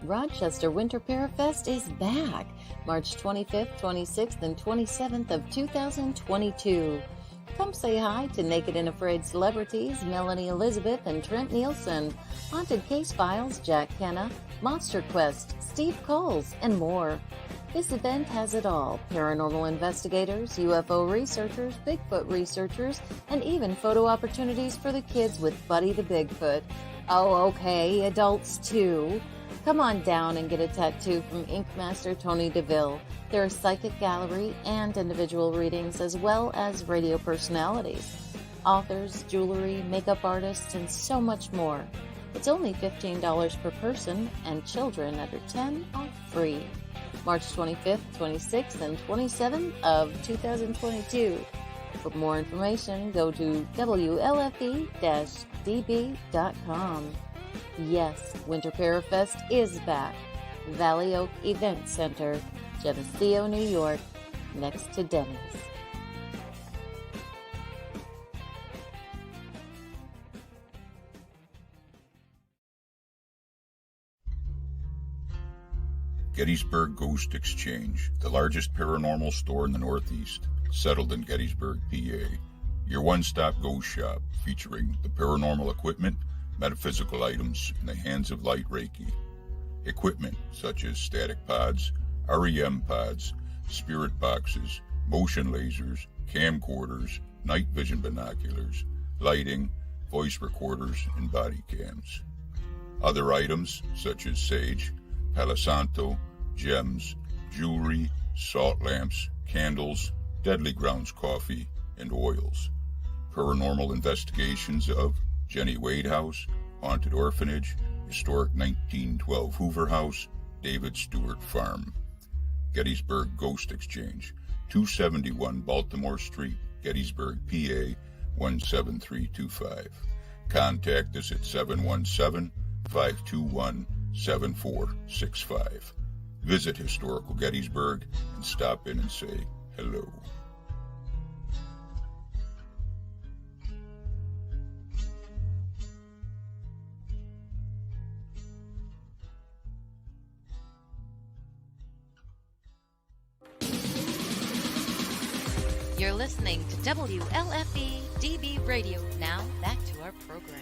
Rochester Winter Parafest is back, March 25th, 26th, and 27th of 2022. Come say hi to Naked and Afraid celebrities Melanie Elizabeth and Trent Nielsen, Haunted Case Files Jack Kenna, Monster Quest Steve Coles, and more. This event has it all: paranormal investigators, UFO researchers, Bigfoot researchers, and even photo opportunities for the kids with Buddy the Bigfoot. Oh, okay, adults too. Come on down and get a tattoo from Ink Master Tony DeVille. There are psychic gallery and individual readings, as well as radio personalities, authors, jewelry, makeup artists, and so much more. It's only $15 per person, and children under 10 are free. March 25th, 26th, and 27th of 2022. For more information, go to WLFE-DB.com. Yes, Winter Parafest is back. Valley Oak Event Center, Geneseo, New York, next to Denny's. Gettysburg Ghost Exchange, the largest paranormal store in the Northeast, settled in Gettysburg, PA. Your one-stop ghost shop, featuring the paranormal equipment, metaphysical items in the hands of light Reiki. Equipment such as static pods, REM pods, spirit boxes, motion lasers, camcorders, night vision binoculars, lighting, voice recorders, and body cams. Other items such as sage, Palo Santo, gems, jewelry, salt lamps, candles, Deadly Grounds coffee, and oils. Paranormal investigations of Jenny Wade House, Haunted Orphanage, Historic 1912 Hoover House, David Stewart Farm. Gettysburg Ghost Exchange, 271 Baltimore Street, Gettysburg, PA 17325. Contact us at 717-521-7465. Visit Historical Gettysburg and stop in and say hello. You're listening to WLFE DB Radio. Now, back to our program.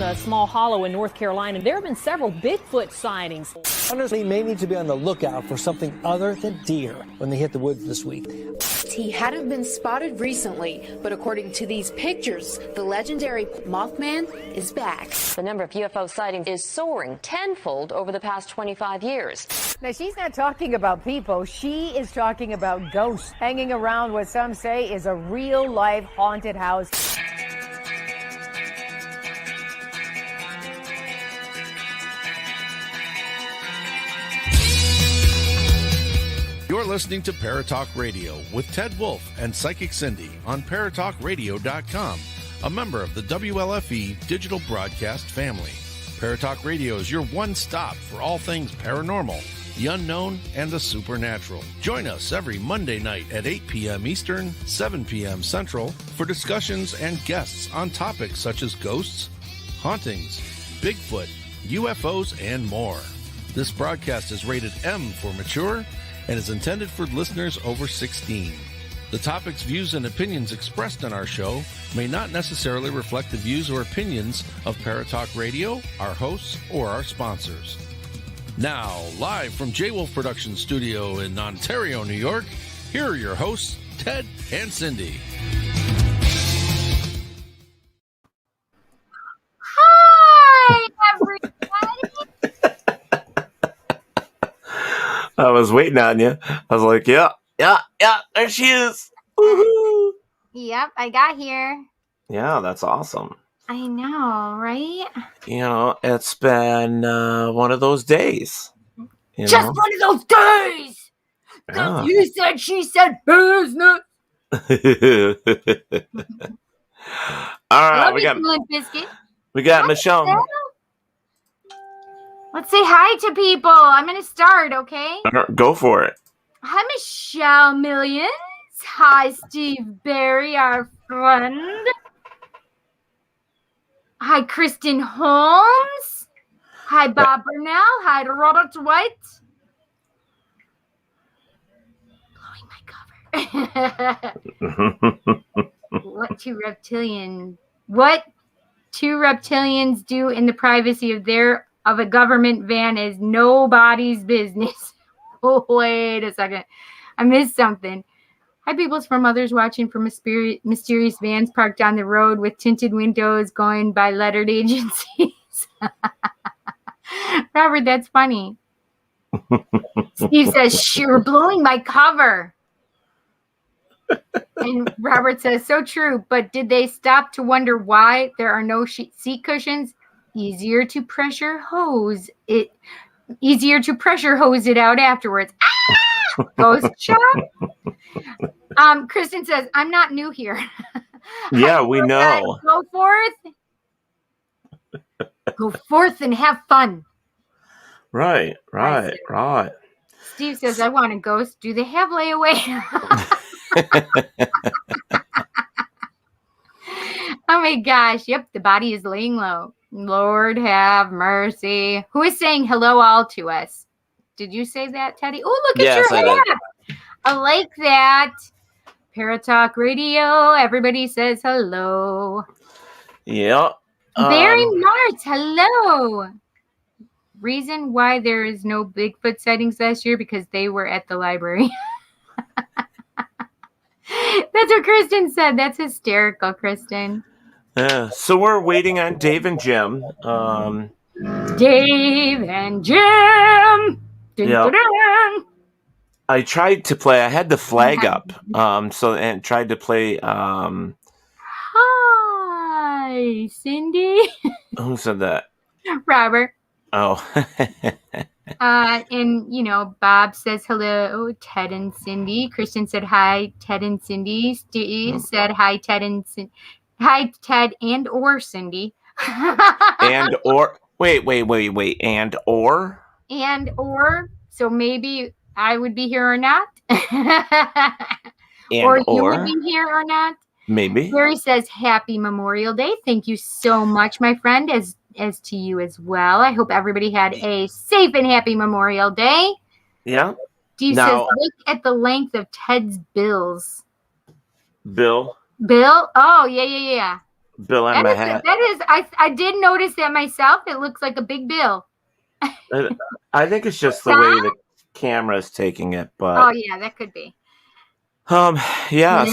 A small hollow in North Carolina. There have been several Bigfoot sightings. Hunters may need to be on the lookout for something other than deer when they hit the woods this week. He hadn't been spotted recently, but according to these pictures, the legendary Mothman is back. The number of UFO sightings is soaring tenfold over the past 25 years. Now, she's not talking about people. She is talking about ghosts hanging around what some say is a real-life haunted house. You're listening to Paratalk Radio with Ted Wolf and Psychic Cindy on Paratalkradio.com, a member of the WLFE digital broadcast family. Paratalk Radio is your one-stop for all things paranormal, the unknown, and the supernatural. Join us every Monday night at 8 p.m. Eastern, 7 p.m. Central for discussions and guests on topics such as ghosts, hauntings, Bigfoot, UFOs, and more. This broadcast is rated M for mature and is intended for listeners over 16. The topics, views, and opinions expressed on our show may not necessarily reflect the views or opinions of Paratalk Radio, our hosts, or our sponsors. Now, live from J. Wolf Production Studio in Ontario, New York, here are your hosts, Ted and Cindy. Hi, everybody. I was waiting on you. I was like, yeah, there she is. Woo-hoo. Yep, I got here. Yeah, that's awesome. I know, right? You know, it's been one of those days. Just one of those days! Yeah. He said, she said, business! All right, we got Michelle. Let's say hi to people. I'm going to start, okay? Go for it. Hi, Michelle Millions. Hi, Steve Barry, our friend. Hi, Kristen Holmes. Hi, Bob Burnell. Hi, Robert White. Blowing my cover. What two reptilians do in the privacy of a government van is nobody's business. Oh, wait a second. I missed something. Hi, peoples from others watching from mysterious vans parked on the road with tinted windows going by lettered agencies. Robert, that's funny. Steve says, you're blowing my cover. And Robert says, so true, but did they stop to wonder why there are no seat cushions? Easier to pressure hose it out afterwards. Ah! Ghost shop. Kristen says, I'm not new here. Yeah, we know. Go forth and have fun. Right. Steve says, I want a ghost. Do they have layaway? Oh my gosh. Yep, the body is laying low. Lord have mercy. Who is saying hello all to us? Did you say that, Teddy? Oh, look at your hat. I like that. Paratalk Radio. Everybody says hello. Yeah. Barry Mart, hello. Reason why there is no Bigfoot sightings last year because they were at the library. That's what Kristen said. That's hysterical, Kristen. So we're waiting on Dave and Jim. Dave and Jim. Dun, Yeah. dun, dun. I tried to play. I had the flag up. And tried to play. Hi, Cindy. Who said that? Robert. Oh. And Bob says hello, Ted and Cindy. Kristen said hi, Ted and Cindy. Steve said hi, Ted and hi, Ted and or Cindy. and or wait, and or so maybe I would be here or not. You would be here or not. Maybe. Gary says happy Memorial Day. Thank you so much, my friend, as to you as well. I hope everybody had a safe and happy Memorial Day. Yeah. Steve says, look at the length of Ted's bills. Bill? Oh, yeah. Bill on my hat. That is, I did notice that myself. It looks like a big bill. I think it's just the way the camera is taking it, but. Oh, yeah, that could be. Yeah,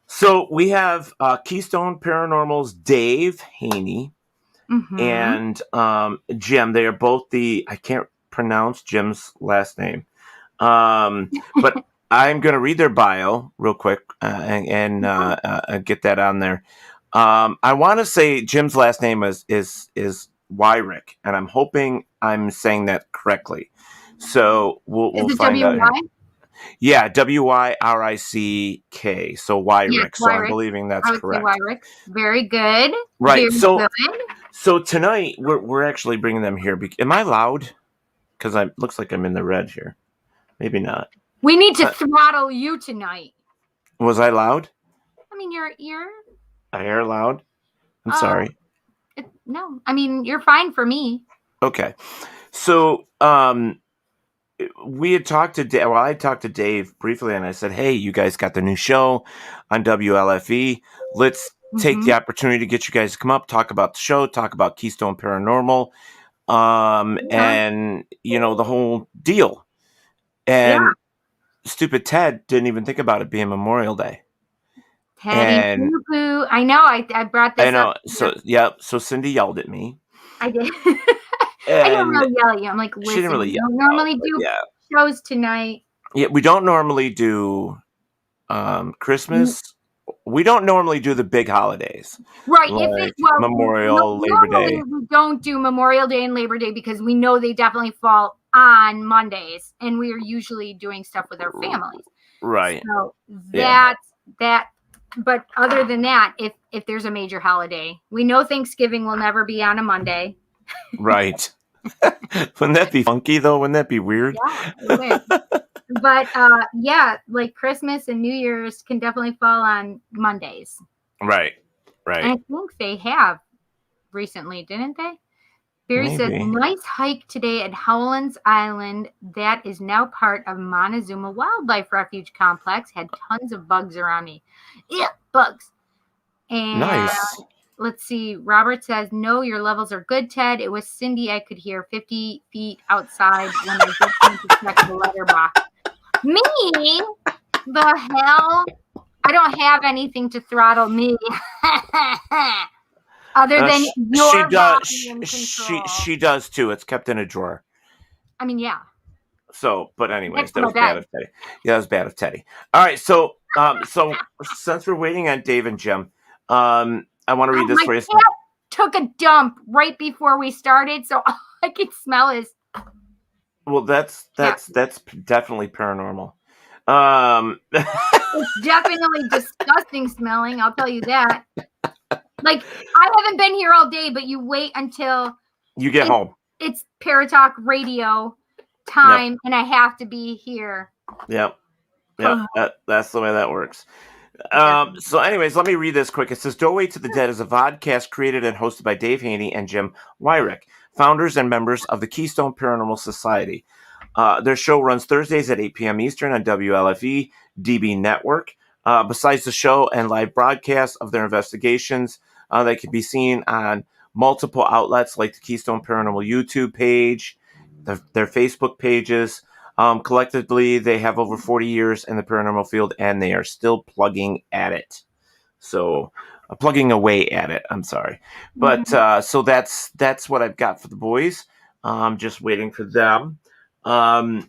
so we have Keystone Paranormal's Dave Haney and Jim. They are both I can't pronounce Jim's last name, but I'm going to read their bio real quick and get that on there. I want to say Jim's last name is Wyrick, and I'm hoping I'm saying that correctly. So we'll find out. Yeah, Wyrick. So Wyrick. So I'm believing that's correct. Wyrick. Very good. Right. Very good. So tonight we're actually bringing them here. Am I loud? Because looks like I'm in the red here. Maybe not. We need to throttle you tonight. Was I loud? I mean, you're. I hear loud. I'm sorry. No, I mean you're fine for me. Okay. So we had talked to Dave. Well, I talked to Dave briefly, and I said, "Hey, you guys got the new show on WLFE. Let's take the opportunity to get you guys to come up, talk about the show, talk about Keystone Paranormal, and the whole deal." And stupid Ted didn't even think about it being Memorial Day. Teddy poo-poo. I know. I brought this. I know. Up. So Cindy yelled at me. I did. I didn't really yell at you. I'm like, listen, she didn't really yell. We don't normally do shows tonight. Yeah, we don't normally do Christmas. We don't normally do the big holidays. Right. Like Memorial, Labor Day. We don't do Memorial Day and Labor Day because we know they definitely fall on Mondays. And we are usually doing stuff with our families. Right. So that. But other than that, if there's a major holiday, we know Thanksgiving will never be on a Monday. Right. Wouldn't that be funky, though? Wouldn't that be weird? Yeah, it would. But yeah, like Christmas and New Year's can definitely fall on Mondays. Right. And I think they have recently, didn't they? Barry says, Maybe. nice hike today at Howlands Island. That is now part of Montezuma Wildlife Refuge Complex. Had tons of bugs around me. Yeah, bugs. And Nice. let's see. Robert says, no, your levels are good, Ted. It was Cindy I could hear 50 feet outside when I just went to check the letterbox. Me? The hell? I don't have anything to throttle me. Other than your volume control. She does too. It's kept in a drawer. I mean, yeah. So, but anyways, Next that to was my bad bed. of Teddy. Yeah, that was bad of Teddy. All right, so since we're waiting on Dave and Jim, I want to read this My for you. cat took a dump right before we started, so I could smell his. Well, that's definitely paranormal. It's definitely disgusting smelling. I'll tell you that. Like, I haven't been here all day, but you wait until you get home. It's Paratalk Radio time, and I have to be here. Yep. That's the way that works. So anyways, let me read this quick. It says, Doorway to the Dead is a vodcast created and hosted by Dave Haney and Jim Wyrick, founders and members of the Keystone Paranormal Society. Their show runs Thursdays at 8 p.m. Eastern on WLFE DB Network. Besides the show and live broadcasts of their investigations, they can be seen on multiple outlets like the Keystone Paranormal YouTube page, their Facebook pages. Collectively, they have over 40 years in the paranormal field, and they are still plugging at it. So, plugging away at it. I'm sorry, but so that's what I've got for the boys. Just waiting for them. Can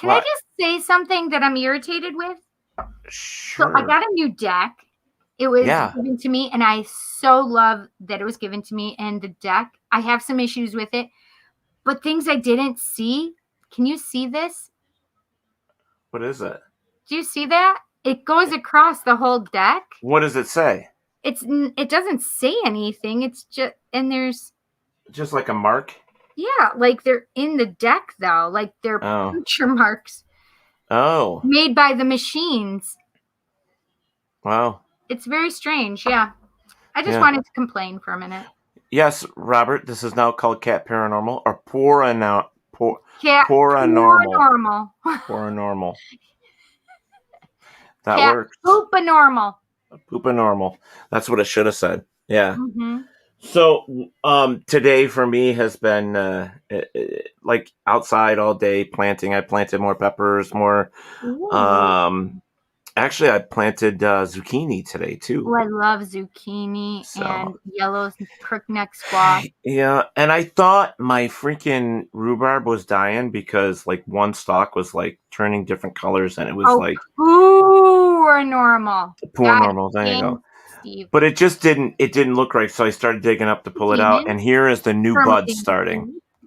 I just say something that I'm irritated with? Sure. So I got a new deck. It was given to me, and I so love that it was given to me. And the deck, I have some issues with it, but things I didn't see. Can you see this? What is it? Do you see that? It goes across the whole deck. What does it say? It doesn't say anything. It's just, and there's just like a mark. Yeah, like they're in the deck though, like they're puncture marks. Oh. Made by the machines. Wow. It's very strange, yeah. I just wanted to complain for a minute. Yes, Robert, this is now called Cat Paranormal or Paranormal. Paranormal. That Cat works. Poopanormal. That's what it should have said. Yeah. Mm-hmm. So today for me has been like outside all day planting. I planted more peppers, more. Actually, I planted zucchini today too. Oh, I love zucchini and yellow crookneck squash. Yeah, and I thought my freaking rhubarb was dying because like one stalk was like turning different colors, and it was like poor normal. There you go. Steve. But it just didn't look right, so I started digging up to pull it out, and here is the new buds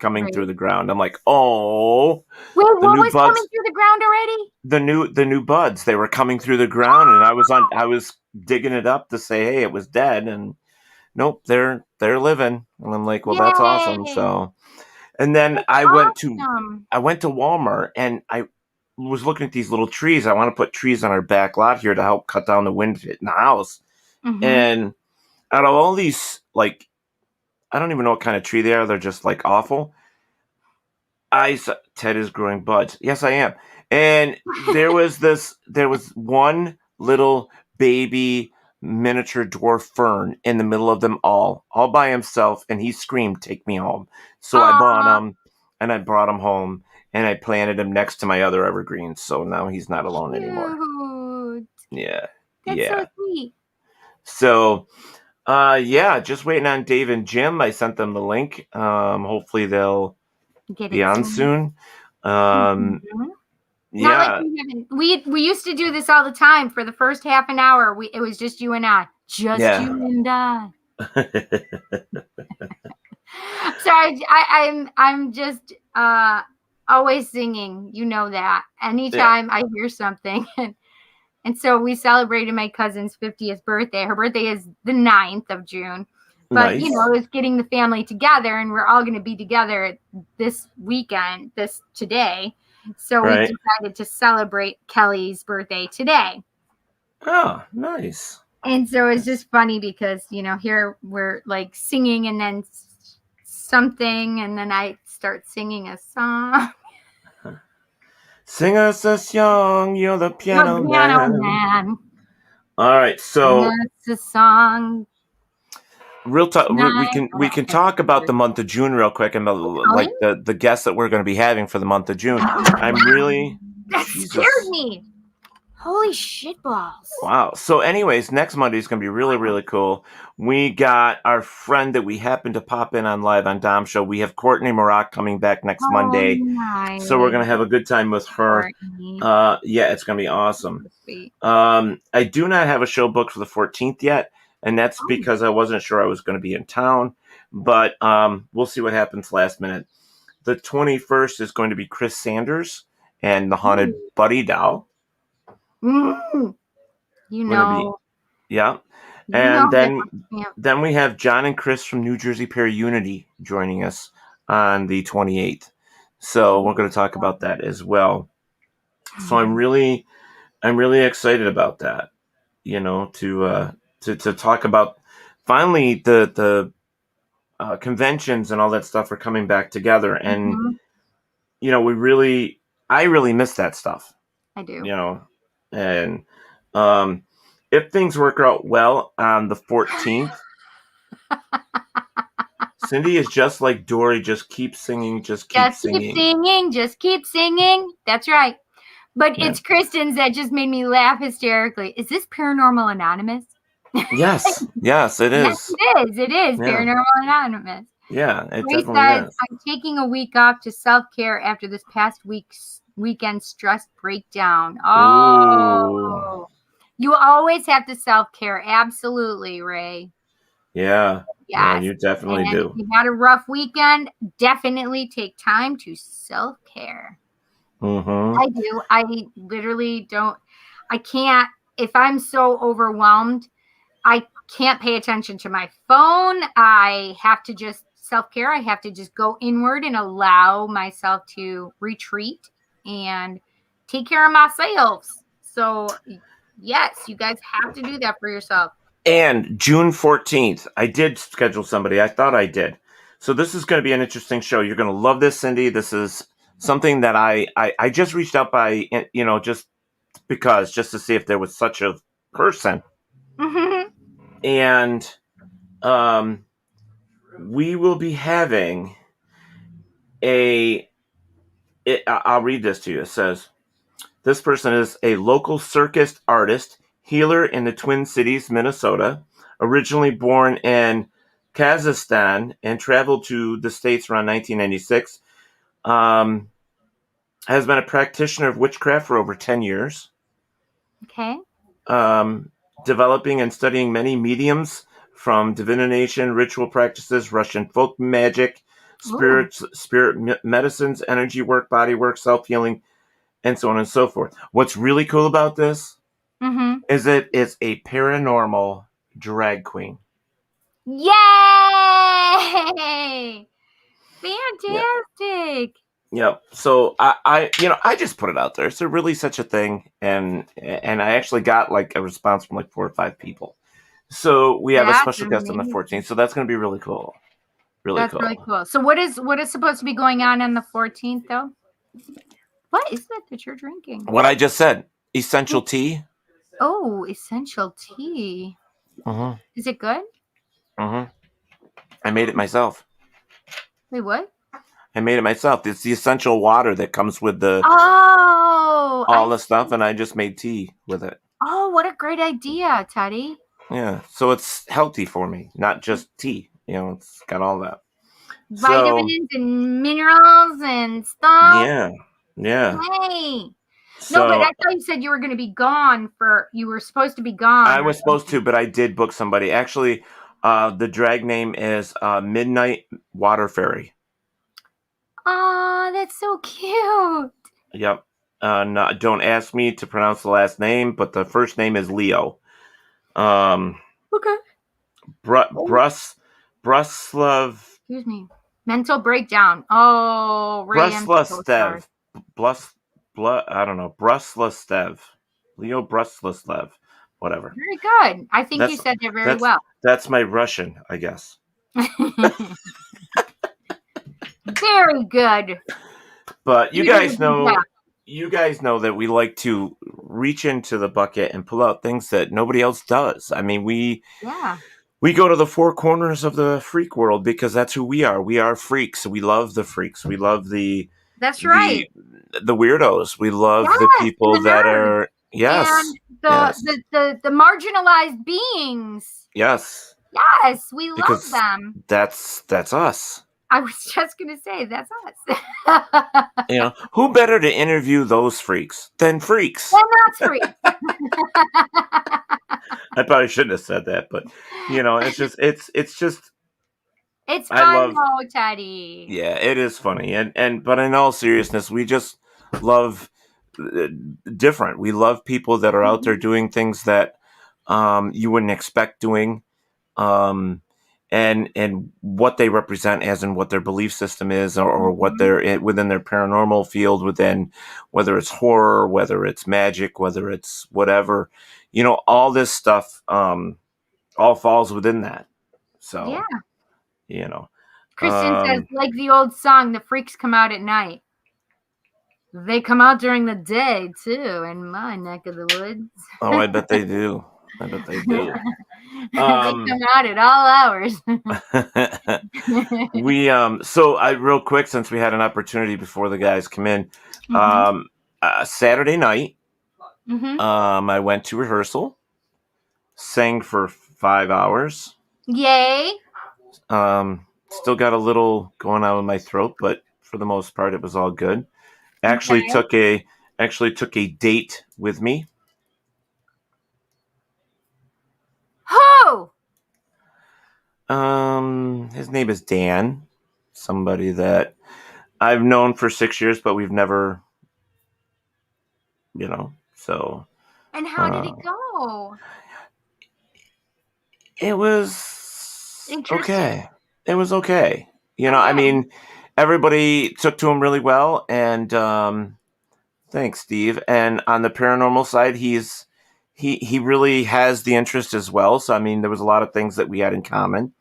coming through the ground. I'm like, oh. Wait, what was coming through the ground already? The new buds. They were coming through the ground, and I was digging it up to say, hey, it was dead, and nope, they're living. And I'm like, well, that's awesome. So, and then I went to Walmart, and I was looking at these little trees. I want to put trees on our back lot here to help cut down the wind in the house. Mm-hmm. And out of all these, like, I don't even know what kind of tree they are. They're just like awful. Ted is growing buds. Yes, I am. And there was one little baby miniature dwarf fern in the middle of them all by himself. And he screamed, "Take me home." So I bought him and I brought him home and I planted him next to my other evergreens. So now he's not alone anymore. Yeah. That's so sweet. So, just waiting on Dave and Jim. I sent them the link. Hopefully they'll be on soon. Yeah. We used to do this all the time for the first half an hour. It was just you and I. You and I. So I'm just always singing. You know that. Anytime I hear something. And so we celebrated my cousin's 50th birthday. Her birthday is the 9th of June. But, Nice. it's getting the family together, and we're all going to be together this weekend, today. So we Right. decided to celebrate Kelly's birthday today. Oh, nice. And so it's just funny because, here we're like singing and then something, and then I start singing a song. Sing us a song, you're the piano man. All right, so that's a song. Real talk. We can talk about the month of June real quick and like the guests that we're going to be having for the month of June. I'm really that scared me. Holy shit balls! Wow. So, anyways, next Monday is going to be really, really cool. We got our friend that we happened to pop in on live on Dom Show. We have Courtney Maroc coming back next Monday, nice. So we're going to have a good time with her. Yeah, it's going to be awesome. I do not have a show booked for the 14th yet, and that's because I wasn't sure I was going to be in town. But we'll see what happens last minute. The 21st is going to be Chris Sanders and the Haunted Buddy Doll. Yeah. And then we have John and Chris from New Jersey Pair Unity joining us on the 28th. So we're going to talk about that as well. So I'm really excited about that, to talk about finally the conventions and all that stuff are coming back together. And, I really miss that stuff. I do. And if things work out well on the 14th, Cindy is just like Dory, just keep singing, just keep singing. Just keep singing. That's right. But it's Kristen's that just made me laugh hysterically. Is this Paranormal Anonymous? Yes, it is. Yes, it is. Yeah. Paranormal Anonymous. Yeah, it Ray definitely is. I'm taking a week off to self-care after this past weekend stress breakdown. Oh, you always have to self-care. Absolutely, Ray. Yeah. Yes. You definitely do. If you had a rough weekend, definitely take time to self-care. Mm-hmm. I do. I literally don't. I can't. If I'm so overwhelmed, I can't pay attention to my phone. I have to just self-care. I have to just go inward and allow myself to retreat and take care of myself. So, yes, you guys have to do that for yourself. And June 14th, I did schedule somebody. I thought I did. So this is going to be an interesting show. You're going to love this, Cindy. This is something that I just reached out by, just to see if there was such a person. Mm-hmm. And we will be having I'll read this to you. It says, this person is a local circus artist, healer in the Twin Cities, Minnesota, originally born in Kazakhstan and traveled to the States around 1996. Has been a practitioner of witchcraft for over 10 years. Okay. Developing and studying many mediums from divination, ritual practices, Russian folk magic, spirit medicines, energy work, body work, self-healing, and so on and so forth. What's really cool about this is it is a paranormal drag queen. Yay! Fantastic. Yep. So I just put it out there. Is there really such a thing? And I actually got like a response from like 4 or 5 people. So we have a special guest on the 14th. So that's going to be really cool. That's really cool. So what is supposed to be going on the 14th though? What is that you're drinking? What I just said. Essential tea. Oh, essential tea. Uh-huh. Is it good? Uh-huh. I made it myself. Wait, what? I made it myself. It's the essential water that comes with the all the stuff, and I just made tea with it. Oh, what a great idea, Teddy. Yeah, so it's healthy for me, not just tea. It's got all that. Vitamins and minerals and stuff. Yeah. Hey. No, but I thought you said you were going to be gone you were supposed to be gone. I was supposed to, but I did book somebody. Actually, the drag name is Midnight Water Fairy. Oh, that's so cute. Yep. No, don't ask me to pronounce the last name, but the first name is Leo. Okay. Bruslav. Excuse me. Mental breakdown. Oh, Ray, I'm so sorry. I don't know. Bruslastev. Leo Bruslastev. Whatever. Very good. I think you said that very well. That's my Russian, I guess. Very good. But you guys know that we like to reach into the bucket and pull out things that nobody else does. I mean, we go to the four corners of the freak world because that's who we are. We are freaks. We love the freaks. We love the weirdos. We love the people that are and the marginalized beings. Yes. Yes, we love them. That's us. I was just going to say, that's us. Who better to interview those freaks than freaks? Well, not freaks. I probably shouldn't have said that, but it's fun, though, Teddy. Yeah, it is funny, but in all seriousness, we just love different. We love people that are out there doing things that you wouldn't expect doing. And what they represent as in what their belief system is or what they're within their paranormal field, within whether it's horror, whether it's magic, whether it's whatever, all this stuff all falls within that. So, Kristen says, like the old song, the freaks come out at night. They come out during the day, too, in my neck of the woods. Oh, I bet they do. They come out at all hours. Real quick, since we had an opportunity before the guys come in, Saturday night, I went to rehearsal, sang for 5 hours. Yay! Still got a little going on with my throat, but for the most part, it was all good. Actually took a date with me. Who? His name is Dan. Somebody that I've known for 6 years, but we've never, so. And how did it go? It was okay. It was okay. I mean, everybody took to him really well, and thanks, Steve. And on the paranormal side, he really has the interest as well. So I mean, there was a lot of things that we had in common.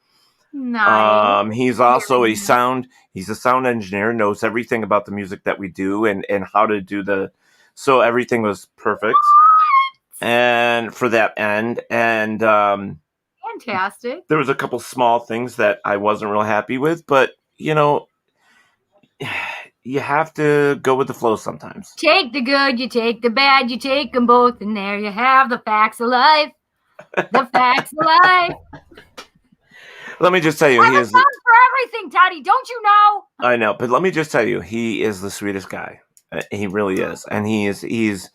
Nice. He's also a sound engineer, knows everything about the music that we do and how to do so everything was perfect. And for that end, and fantastic. There was a couple small things that I wasn't real happy with, but you have to go with the flow sometimes. Take the good, you take the bad, you take them both, and there you have the facts of life. The facts of life. Let me just tell you, he is for everything, Teddy. Don't you know? I know, but let me just tell you, he is the sweetest guy. He really is, and he's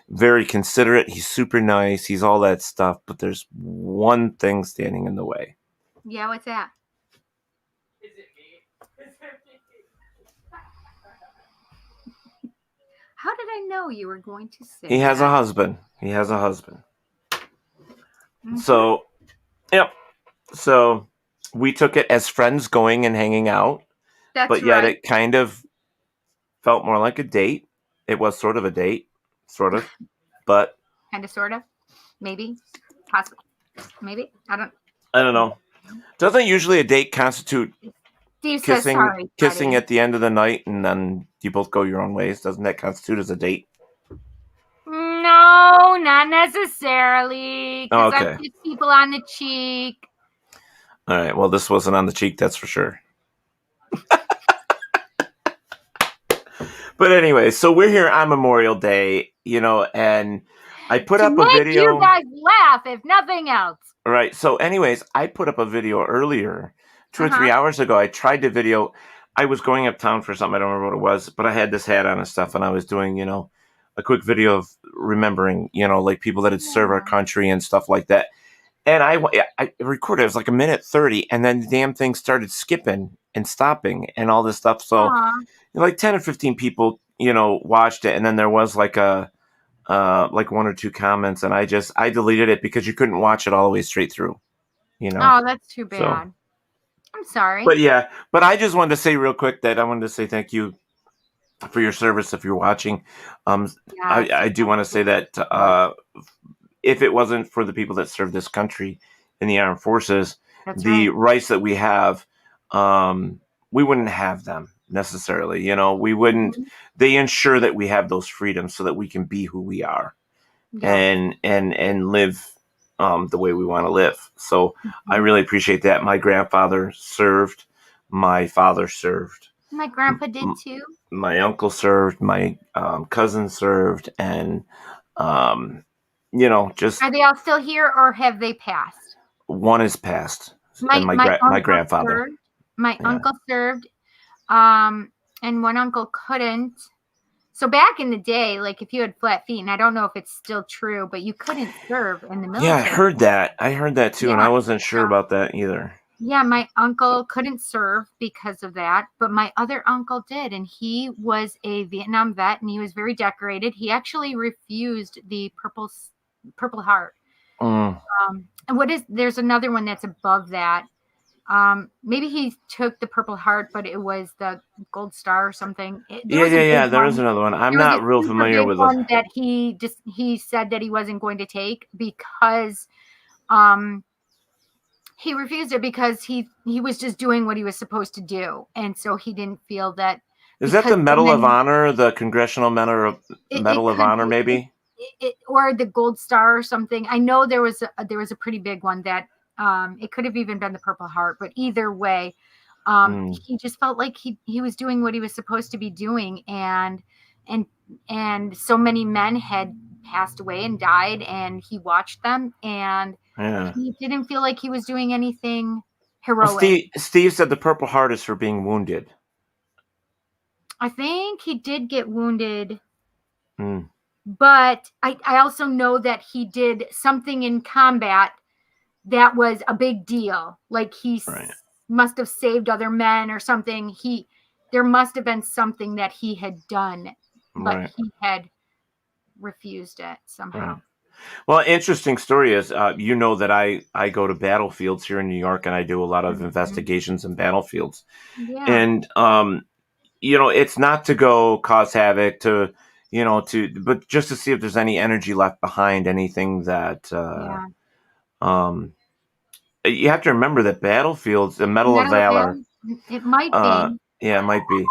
very considerate. He's super nice. He's all that stuff, but there's one thing standing in the way. Yeah, what's that? Is it me? How did I know you were going to say He has a husband. Mm-hmm. So, yep. So we took it as friends going and hanging out. But yet it kind of felt more like a date. It was sort of a date. Sort of. But. Kind of, sort of. Maybe. Possibly. Maybe. I don't know. Doesn't usually a date constitute Steve says sorry, kissing at the end of the night and then you both go your own ways? Doesn't that constitute as a date? No, not necessarily. Because okay. I kiss people on the cheek. All right. Well, this wasn't on the cheek, that's for sure. But anyway, so we're here on Memorial Day, and I put up a video. You guys laugh, if nothing else. Right. So anyways, I put up a video earlier, 2 or 3 hours ago. I tried to video. I was going uptown for something. I don't remember what it was, but I had this hat on and stuff, and I was doing, a quick video of remembering, like people that had served our country and stuff like that. And I recorded. It was like 1:30, and then the damn thing started skipping and stopping and all this stuff. So like 10 or 15 people, watched it, and then there was like like 1 or 2 comments, and I deleted it because you couldn't watch it all the way straight through. Oh, that's too bad. So, I'm sorry. But I just wanted to say real quick that I wanted to say thank you for your service if you're watching. Yes. I do want to say that if it wasn't for the people that serve this country in the armed forces, That's the right. rights that we have, we wouldn't have them necessarily. We wouldn't. Mhm. They ensure that we have those freedoms so that we can be who we are Yeah. and live the way we want to live. So I Mhm. really appreciate that. My grandfather served. My father served. My grandpa did too. My uncle served. My cousin served, and just Are they all still here or have they passed? one is passed, and My my uncle grandfather. served. My Yeah. uncle served. And one uncle couldn't. So back in the day, like if you had flat feet, and I don't know if it's still true, but you couldn't serve in the military. Yeah, I heard that. I heard that too, and I Yeah. wasn't sure about that either. Yeah, my uncle couldn't serve because of that, but my other uncle did, and he was a Vietnam vet, and he was very decorated. He actually refused the Purple Heart. Mm. And there's another one that's above that. Maybe he took the Purple Heart, but it was the Gold Star or something. There was a Yeah. big There is one. another one. I'm There was not a real super familiar big with one them. that he said that he wasn't going to take because he refused it because he was just doing what he was supposed to do, and so he didn't feel that. Is that the Medal of Honor, the Congressional Medal of Could Honor, be, maybe? or the Gold Star or something. I know there was a pretty big one that it could have even been the Purple Heart, but either way, he just felt like he was doing what he was supposed to be doing, and so many men had passed away and died, and he watched them, and Yeah. he didn't feel like he was doing anything Well, heroic. Steve said the Purple Heart is for being wounded. I think he did get wounded, Mm. but I also know that he did something in combat that was a big deal. Like he Right. must have saved other men or something. There must have been something that he had done, but Right. he had refused it somehow. Right. Well, interesting story is, that I go to battlefields here in New York, and I do a lot of investigations in battlefields. Yeah. And, it's not to go cause havoc but just to see if there's any energy left behind, anything that, you have to remember that battlefields, the Medal of Valor, it might be. yeah, it might be.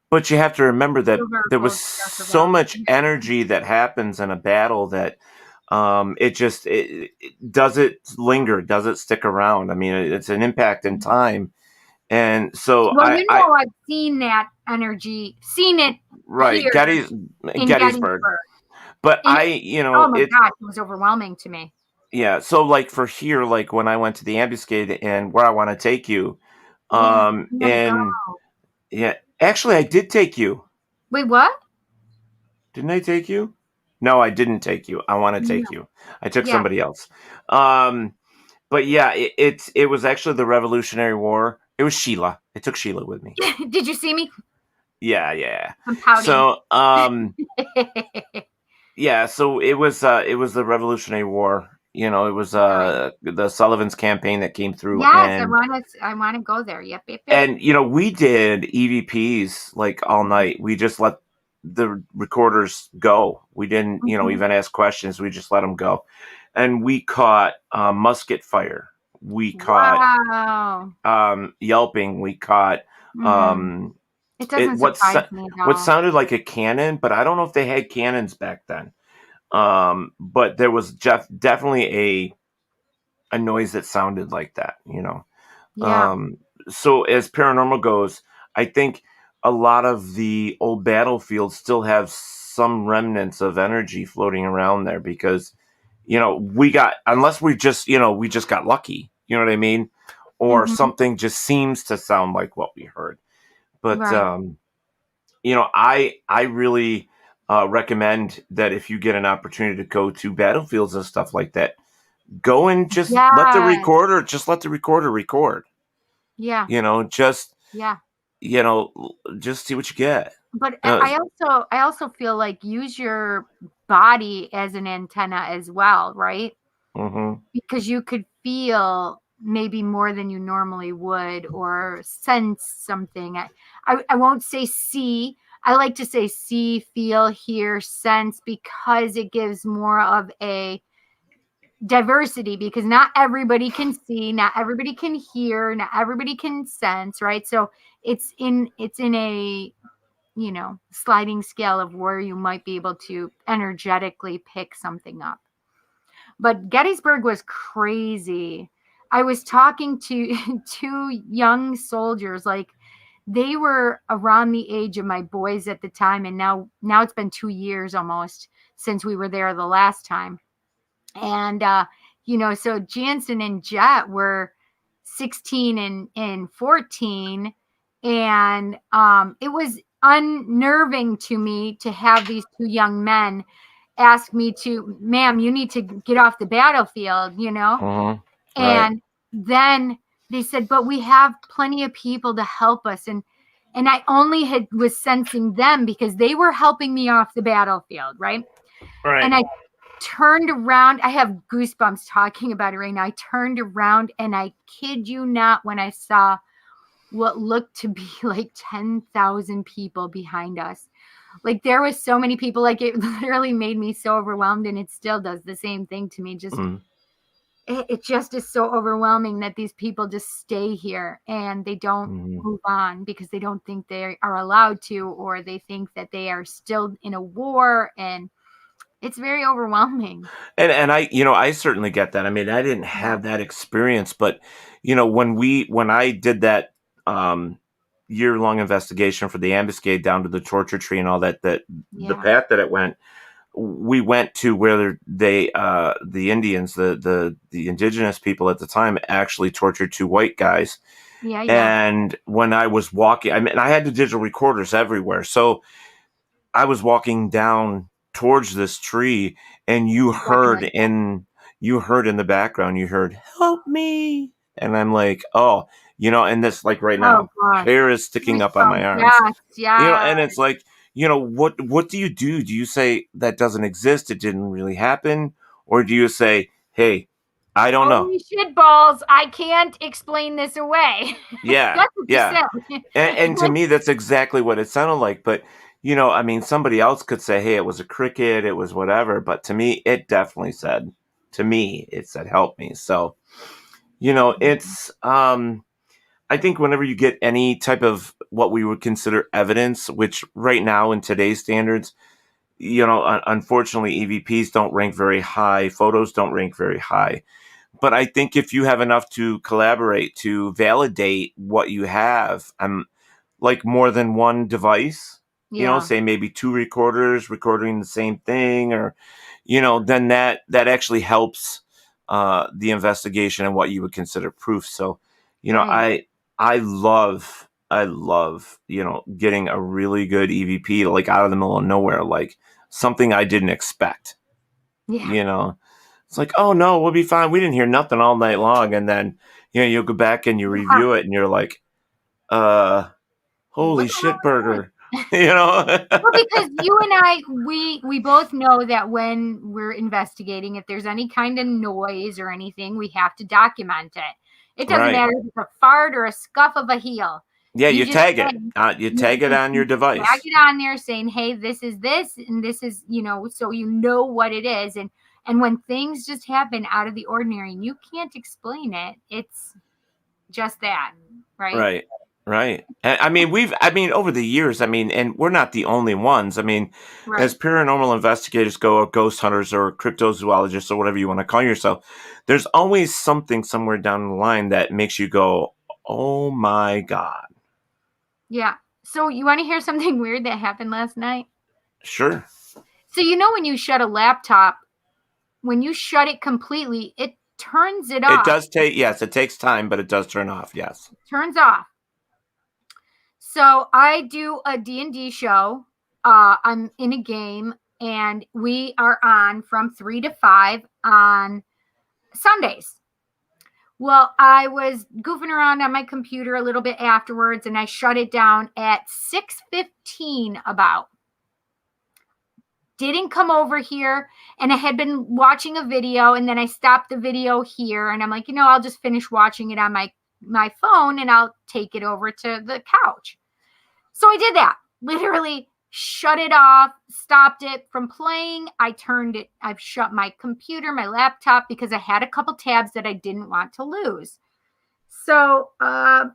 But you have to remember that Silver there was gold, darker so valor. much energy that happens in a battle that does it linger? Does it stick around? I mean, it's an impact in time. And so Well, I've seen that energy, seen it right, here in Gettysburg. But oh my gosh, it was overwhelming to me. Yeah, so like for here, like when I went to the ambuscade and Where I Want to Take You, yeah, actually I did take you. Wait, what? Didn't I take you? No, I didn't take you. I Want to Take You. I took somebody else. But yeah, it was actually the Revolutionary War. It was Sheila. I took Sheila with me. Did you see me? Yeah. I'm pouting. So, yeah, so it was the Revolutionary War. It was the Sullivan's campaign that came through. Yes, and, I want to go there. Yep. And we did EVPs like all night. We just let the recorders go. We didn't, even ask questions. We just let them go, and we caught musket fire. We caught yelping. We caught it doesn't surprise me at all. what sounded like a cannon, but I don't know if they had cannons back then. But there was definitely a noise that sounded like that, Yeah. So as paranormal goes, I think a lot of the old battlefields still have some remnants of energy floating around there because, unless we just got lucky, you know what I mean? Or something just seems to sound like what we heard. But, I really recommend that if you get an opportunity to go to battlefields and stuff like that, go and just let the recorder record. Yeah. Just see what you get. But I also feel like use your body as an antenna as well, right? Mm-hmm. Because you could feel maybe more than you normally would, or sense something. I won't say see. I like to say see, feel, hear, sense, because it gives more of a diversity, because not everybody can see, not everybody can hear, not everybody can sense, right? So it's in a, sliding scale of where you might be able to energetically pick something up. But Gettysburg was crazy. I was talking to two young soldiers, like they were around the age of my boys at the time, and now it's been 2 years almost since we were there the last time. And so Jansen and Jet were 16 and 14, and it was unnerving to me to have these two young men ask me to, ma'am, you need to get off the battlefield, Right. and then they said, but we have plenty of people to help us. And I only was sensing them because they were helping me off the battlefield. Right. And I turned around. I have goosebumps talking about it right now. I turned around, and I kid you not, when I saw what looked to be like 10,000 people behind us. Like, there was so many people, like it literally made me so overwhelmed, and it still does the same thing to me. Just it just is so overwhelming that these people just stay here and they don't move on because they don't think they are allowed to, or they think that they are still in a war, and it's very overwhelming. And I certainly get that. I mean, I didn't have that experience, but when I did that year-long investigation for the ambuscade down to the torture tree and all that, the path that it went, we went to where the Indians, the indigenous people at the time, actually tortured two white guys. Yeah. And when I was walking, I mean, I had the digital recorders everywhere, so I was walking down towards this tree, and you heard in the background, you heard, "Help me!" And I'm like, oh, and this, like right now, hair is sticking up on my arms. Yeah. And it's like, what do you do? Do you say that doesn't exist? It didn't really happen, or do you say, hey, I don't know. Holy shit balls! I can't explain this away. Yeah, That's what you said. and to me, that's exactly what it sounded like. But I mean, somebody else could say, hey, it was a cricket, it was whatever. But to me, it definitely said, help me. So, it's, I think whenever you get any type of what we would consider evidence, which right now in today's standards, unfortunately, EVPs don't rank very high, photos don't rank very high. But I think if you have enough to collaborate, to validate what you have, like more than one device, say maybe two recorders recording the same thing, or, then that actually helps the investigation and what you would consider proof. So, I love, getting a really good EVP, like out of the middle of nowhere, like something I didn't expect. It's like, oh no, we'll be fine. We didn't hear nothing all night long. And then, you'll go back and you review it and you're like, holy shit burger. Well, because you and I, we both know that when we're investigating, if there's any kind of noise or anything, we have to document it. It doesn't matter if it's a fart or a scuff of a heel. Yeah, you tag it. You tag it on your device. Tag it on there saying, hey, this is this, and this is, so you know what it is. And when things just happen out of the ordinary and you can't explain it, it's just that, right? Right. I mean, over the years, and we're not the only ones. I mean, as paranormal investigators go, or ghost hunters, or cryptozoologists, or whatever you want to call yourself, there's always something somewhere down the line that makes you go, oh my God. Yeah. So you want to hear something weird that happened last night? Sure. So when you shut a laptop, when you shut it completely, it turns it off. It does take, yes, it takes time, but it does turn off, yes. It turns off. So I do a D&D show. I'm in a game, and we are on from 3 to 5 on Sundays. Well, I was goofing around on my computer a little bit afterwards, and I shut it down at 6:15 about. didn't come over here, and I had been watching a video, and then I stopped the video here, and I'm like, I'll just finish watching it on my phone, and I'll take it over to the couch. So I did that. Literally shut it off, stopped it from playing. I've shut my computer, my laptop, because I had a couple tabs that I didn't want to lose. So I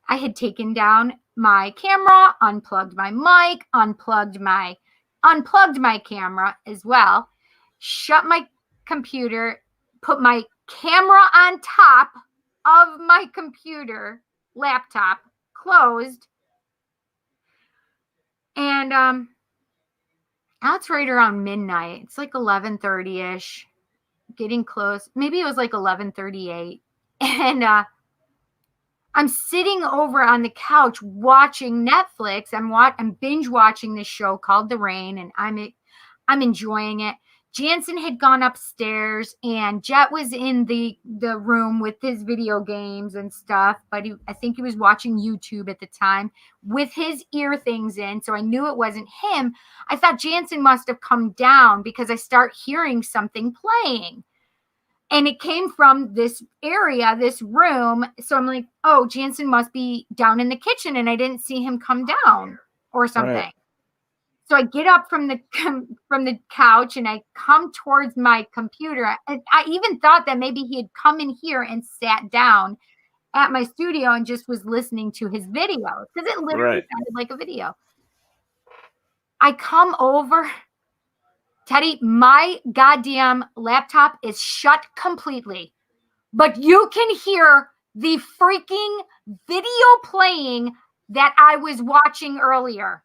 had taken down my camera, unplugged my mic, unplugged my camera as well, shut my computer, put my camera on top of my computer, laptop, closed. And now it's right around midnight. It's like 11:30-ish, getting close. Maybe it was like 11:38. And I'm sitting over on the couch watching Netflix. I'm binge watching this show called The Rain, and I'm enjoying it. Jansen had gone upstairs, and Jet was in the room with his video games and stuff, but I think he was watching YouTube at the time with his ear things in, so I knew it wasn't him. I thought Jansen must have come down because I start hearing something playing. And it came from this area, this room. So I'm like, oh, Jansen must be down in the kitchen, and I didn't see him come down or something. Right. So I get up from the couch, and I come towards my computer. And I even thought that maybe he had come in here and sat down at my studio and just was listening to his video, because it literally sounded like a video. I come over. Teddy, my goddamn laptop is shut completely, but you can hear the freaking video playing that I was watching earlier.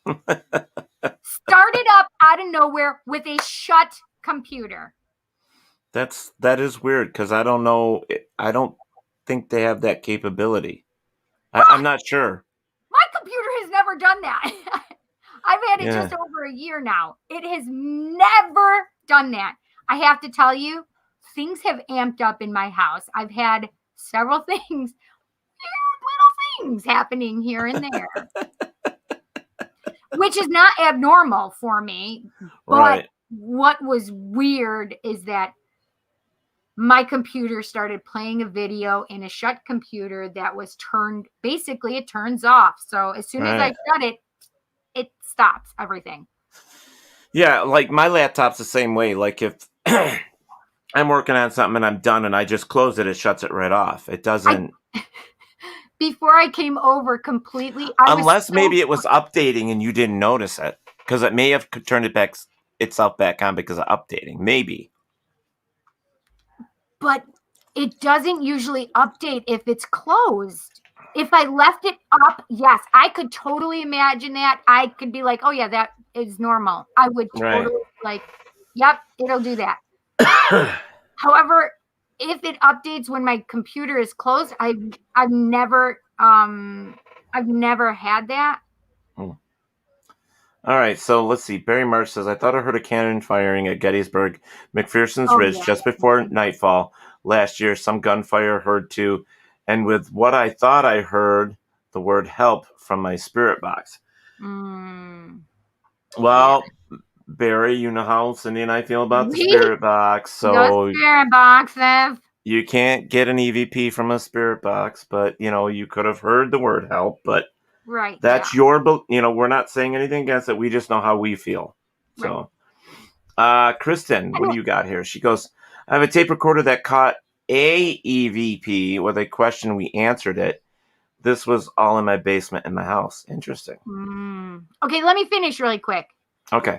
Started up out of nowhere with a shut computer. That is weird, because I don't know. I don't think they have that capability. I'm not sure. My computer has never done that. I've had it just over a year now. It has never done that. I have to tell you, things have amped up in my house. I've had several things, weird little things happening here and there, which is not abnormal for me. But what was weird is that my computer started playing a video in a shut computer that was turned, basically it turns off. So as soon as I shut it, it stops everything. Yeah, like my laptop's the same way. Like if I'm working on something and I'm done and I just close it, it shuts it right off. It doesn't. Before I came over completely. Unless maybe it was updating and you didn't notice it, because it may have turned itself back on because of updating. Maybe. But it doesn't usually update if it's closed. If I left it up, yes, I could totally imagine that. I could be like, oh, yeah, that is normal. I would totally yep, it'll do that. However, if it updates when my computer is closed, I've never had that. All right, so let's see. Barry Marsh says, I thought I heard a cannon firing at Gettysburg, McPherson's Ridge, just before nightfall last year. Some gunfire heard too. And with what I thought I heard, the word help from my spirit box. Well, Barry, you know how Cindy and I feel about the spirit box. So spirit boxes. You can't get an EVP from a spirit box, but, you could have heard the word help. But that's your, we're not saying anything against it. We just know how we feel. So, Kristen, what do you got here? She goes, I have a tape recorder that caught a EVP with a question. We answered it. This was all in my basement in my house. Interesting. Okay, let me finish really quick. Okay.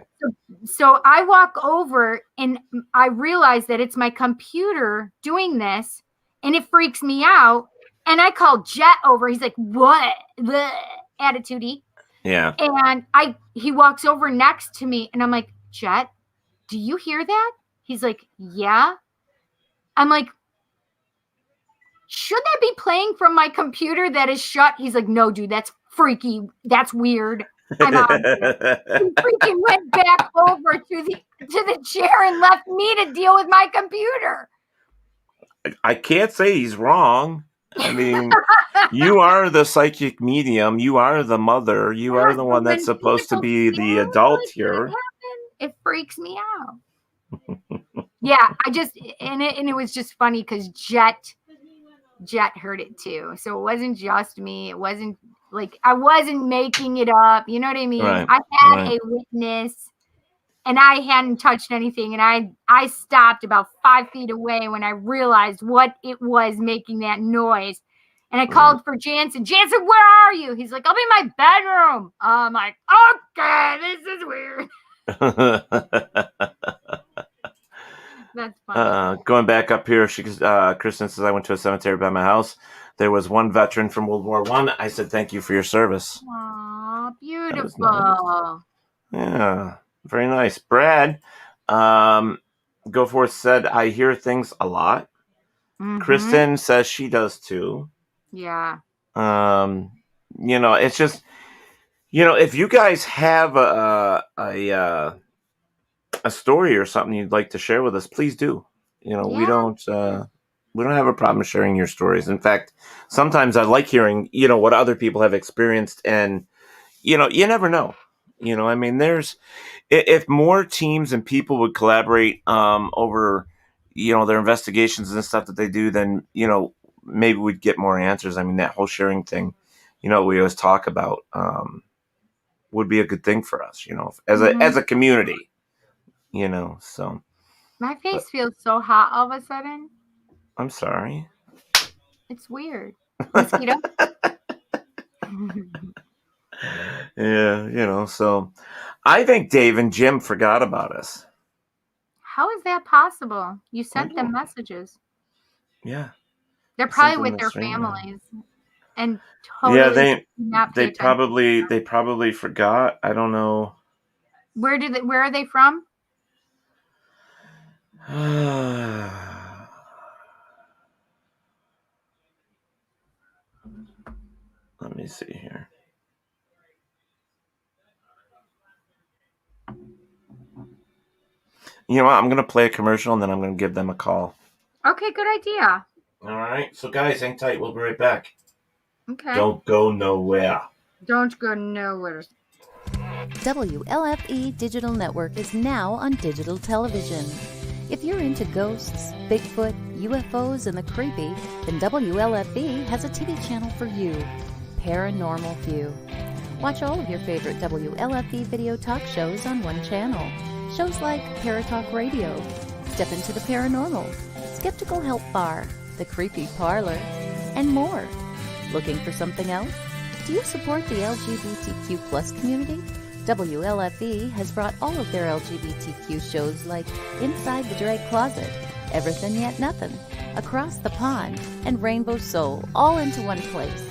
So I walk over and I realize that it's my computer doing this, and it freaks me out. And I call Jet over. He's like, what? Bleh. Attitude-y. Yeah. And he walks over next to me, and I'm like, Jet, do you hear that? He's like, yeah. I'm like, should that be playing from my computer that is shut? He's like, no, dude, that's freaky. That's weird. I'm out. He freaking went back over to the chair and left me to deal with my computer. I can't say he's wrong. I mean, you are the psychic medium. You are the mother. You are the one that's supposed to be the adult here. It freaks me out. Yeah, it was just funny because Jet heard it too. So it wasn't just me. It wasn't like I wasn't making it up. You know what I mean? Right, I had a witness. And I hadn't touched anything. And I stopped about 5 feet away when I realized what it was making that noise. And I called for Jansen. Jansen, where are you? He's like, I'll be in my bedroom. I'm like, okay, this is weird. That's funny. Going back up here, Kristen says, I went to a cemetery by my house. There was one veteran from World War I. I said, thank you for your service. Aw, beautiful. Nice. Yeah. Very nice. Brad, Go Forth said, I hear things a lot. Mm-hmm. Kristen says she does too. Yeah. It's just, if you guys have a story or something you'd like to share with us, please do. We don't have a problem sharing your stories. In fact, sometimes I like hearing, what other people have experienced, and, you never know. If more teams and people would collaborate over, their investigations and stuff that they do, then, maybe we'd get more answers. I mean, that whole sharing thing, we always talk about would be a good thing for us, as a community, so. My face feels so hot all of a sudden. I'm sorry. It's weird. Mosquito? Yeah, so I think Dave and Jim forgot about us. How is that possible? You sent them messages. Yeah. They're probably with their families. And totally they probably forgot. I don't know. Where are they from? Let me see here. You know what? I'm going to play a commercial and then I'm going to give them a call. Okay, good idea. All right. So, guys, hang tight. We'll be right back. Okay. Don't go nowhere. Don't go nowhere. WLFE Digital Network is now on digital television. If you're into ghosts, Bigfoot, UFOs, and the creepy, then WLFE has a TV channel for you, Paranormal View. Watch all of your favorite WLFE video talk shows on one channel. Shows like Paratalkradio, Step Into the Paranormal, Skeptical Help Bar, The Creepy Parlor, and more. Looking for something else? Do you support the LGBTQ plus community? WLFE has brought all of their LGBTQ shows like Inside the Drag Closet, Everything Yet Nothing, Across the Pond, and Rainbow Soul all into one place.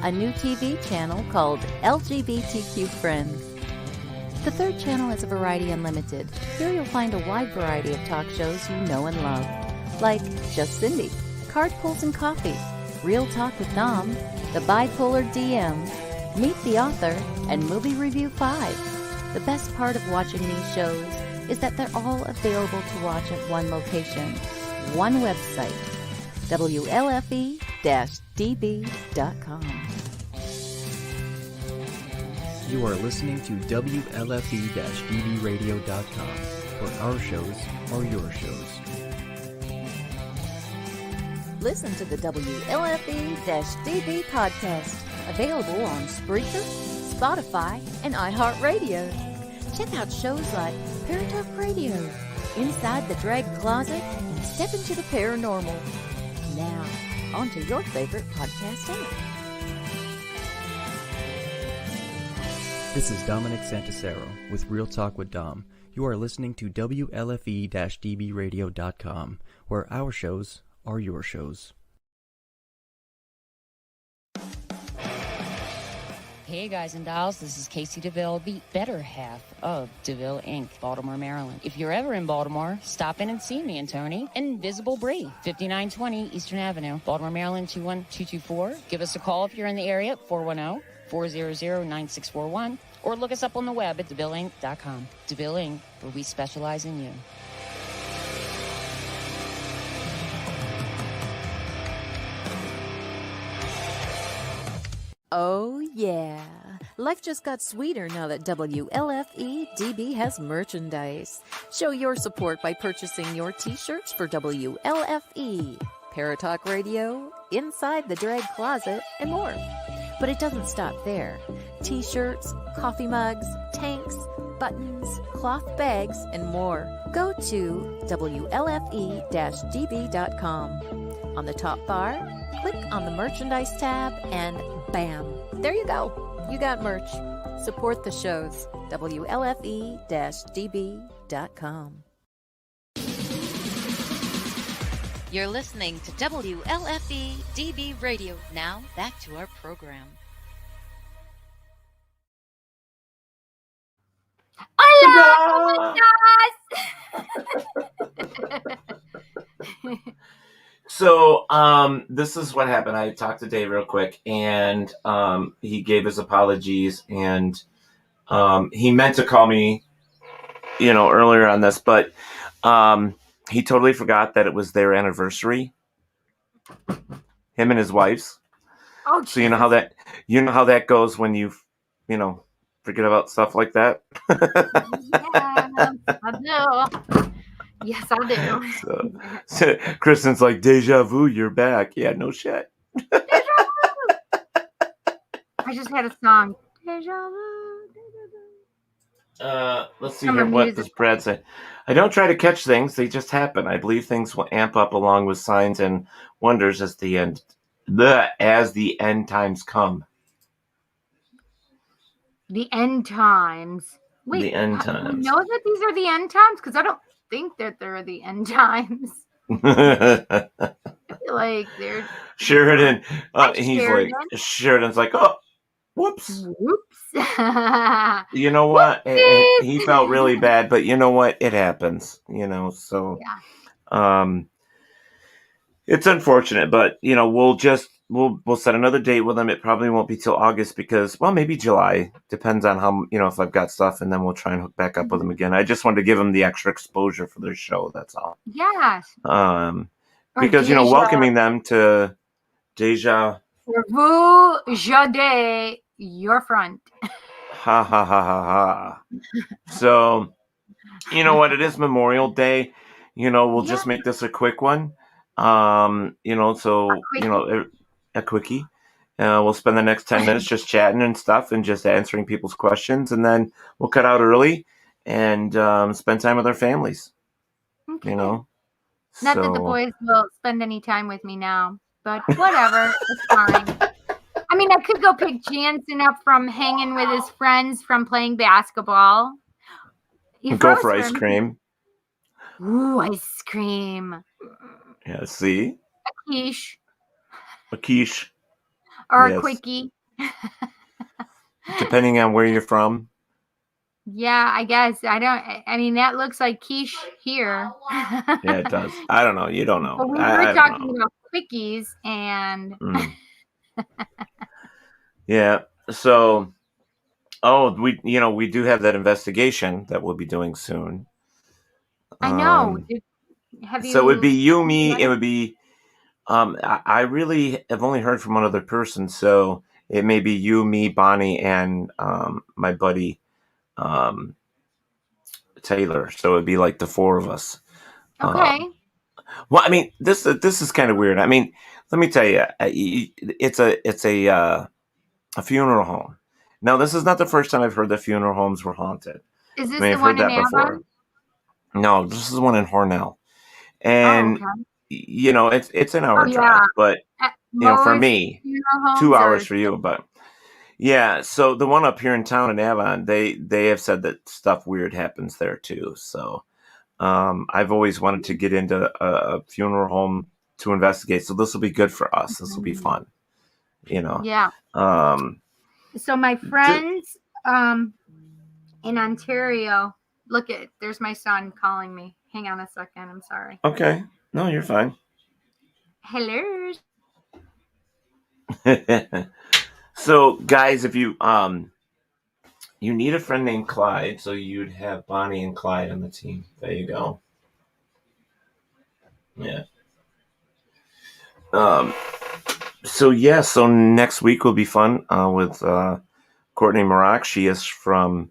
A new TV channel called LGBTQ Friends. The third channel is a Variety Unlimited. Here you'll find a wide variety of talk shows you know and love, like Just Cindy, Card Pulls and Coffee, Real Talk with Dom, The Bipolar DM, Meet the Author, and Movie Review 5. The best part of watching these shows is that they're all available to watch at one location, one website, WLFE-DB.com. You are listening to WLFE-DBRadio.com, where our shows are your shows. Listen to the WLFE-DB podcast, available on Spreaker, Spotify, and iHeartRadio. Check out shows like Paratalkradio, Inside the Drag Closet, and Step Into the Paranormal. Now, on to your favorite podcast app. This is Dominic Santasero with Real Talk with Dom. You are listening to WLFE-DBRadio.com, where our shows are your shows. Hey guys and dolls, this is Casey DeVille, the better half of DeVille Inc., Baltimore, Maryland. If you're ever in Baltimore, stop in and see me and Tony. Invisible Bree, 5920 Eastern Avenue, Baltimore, Maryland, 21224. Give us a call if you're in the area, 410-400-9641, or look us up on the web at DeVilleInc.com. DeVille Inc., where we specialize in you. Oh, yeah. Life just got sweeter now that WLFE DB has merchandise. Show your support by purchasing your t-shirts for WLFE, Paratalk Radio, Inside the Drag Closet, and more. But it doesn't stop there. T-shirts, coffee mugs, tanks, buttons, cloth bags, and more. Go to WLFE-DB.com. On the top bar, click on the merchandise tab and bam, there you go. You got merch. Support the shows. WLFE-DB.com. You're listening to WLFE DB Radio. Now, back to our program. Hola, So, this is what happened. I talked to Dave real quick, and he gave his apologies, and he meant to call me, earlier on this, but he totally forgot that it was their anniversary, him and his wife's. Oh, so you know how that goes when you forget about stuff like that. Yeah, I do. Yes, I do. So Kristen's like, deja vu, you're back. Yeah, no shit. I just had a song. Deja vu. Let's see here. What does Brad say? I don't try to catch things; they just happen. I believe things will amp up along with signs and wonders as the end times come. The end times. Wait, the end how do times. you know that these are the end times? Because I don't think that they're the end times. I feel like they're Sheridan. He's Sheridan. like Sheridan's like, oh, whoops. You know Whoopsies. what? He felt really bad, but you know what? It happens. So it's unfortunate, but we'll set another date with him. It probably won't be till August because, well, maybe July. Depends on how if I've got stuff, and then we'll try and hook back up with him again. I just wanted to give him the extra exposure for their show. That's all. Yes. Because welcoming them to Deja. Vous jardez your front. Ha ha ha ha ha. So, what? It is Memorial Day. We'll just make this a quick one. A quickie. We'll spend the next 10 minutes just chatting and stuff and just answering people's questions, and then we'll cut out early and spend time with our families. Okay. Not that the boys will spend any time with me now, but whatever. It's fine. I mean, I could go pick Jansen up from hanging with his friends from playing basketball. Go for ice cream. Ooh, ice cream. Yeah, see? A quiche. Or a quickie. Depending on where you're from. Yeah, I guess. I mean, that looks like quiche here. Yeah, it does. I don't know. You don't know. But we were talking about quickies and... Yeah. So, we do have that investigation that we'll be doing soon. I know. So it would be you, me. It would be. I really have only heard from one other person, so it may be you, me, Bonnie, and my buddy Taylor. So it'd be like the four of us. Okay. Well, I mean, this is kind of weird. I mean, let me tell you, it's a funeral home. Now, this is not the first time I've heard that funeral homes were haunted. Is this I've the one heard in that before. Avon? No, this is one in Hornell, and it's an hour drive, but for me, 2 hours for you, but yeah. So the one up here in town in Avon, they have said that stuff weird happens there too. So I've always wanted to get into a funeral home to investigate. So this will be good for us. This will be fun. Yeah. So my friends in Ontario, there's my son calling me. Hang on a second. I'm sorry. Okay. No, you're fine. Hello. So guys, if you you need a friend named Clyde, so you'd have Bonnie and Clyde on the team. There you go. Yeah. So next week will be fun with Courtney Maroc. She is from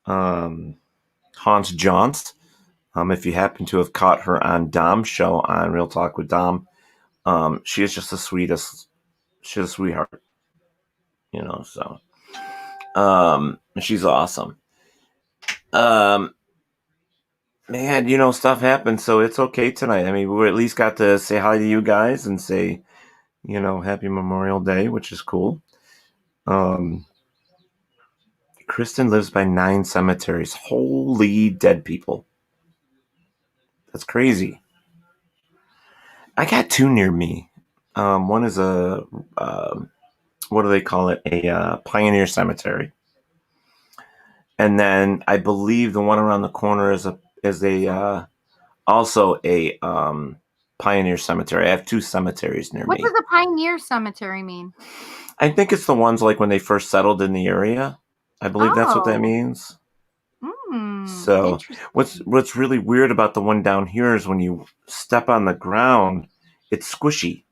Hans Johns. If you happen to have caught her on Dom's show on Real Talk with Dom, she is just the sweetest. She's a sweetheart, so she's awesome. Man, stuff happens, so it's okay tonight. I mean, we at least got to say hi to you guys and say, Happy Memorial Day, which is cool. Kristen lives by 9 cemeteries. Holy dead people. That's crazy. I got 2 near me. One is a, what do they call it? A pioneer cemetery. And then I believe the one around the corner is also a pioneer cemetery. I have 2 cemeteries near What me. does a pioneer cemetery mean? I think it's the ones like when they first settled in the area. I believe that's what that means. So what's really weird about the one down here is when you step on the ground, it's squishy.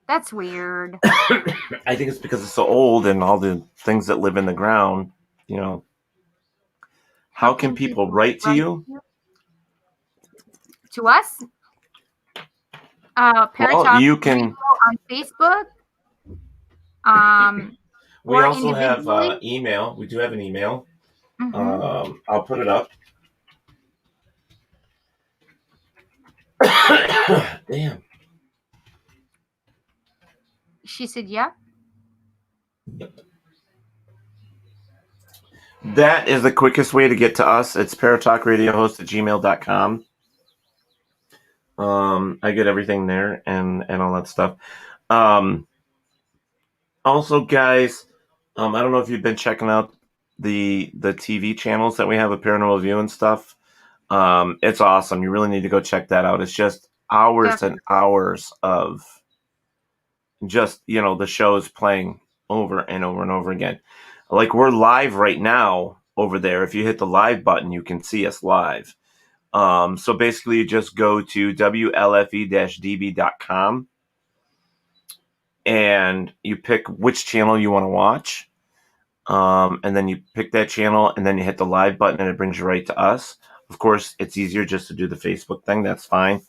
That's weird. I think it's because it's so old and all the things that live in the ground, How can people write to you? To us? Well, you can on Facebook. We also have email. We do have an email. Mm-hmm. I'll put it up. Damn. She said, "Yep." That is the quickest way to get to us. It's paratalkradiohost@gmail.com. I get everything there and all that stuff. Also, guys, I don't know if you've been checking out the TV channels that we have, a Paranormal View and stuff. It's awesome. You really need to go check that out. It's just hours and hours of just, the shows playing over and over and over again. Like we're live right now over there. If you hit the live button, you can see us live. So basically you just go to WLFE-DB.com and you pick which channel you want to watch. And then you pick that channel and then you hit the live button and it brings you right to us. Of course, it's easier just to do the Facebook thing. That's fine.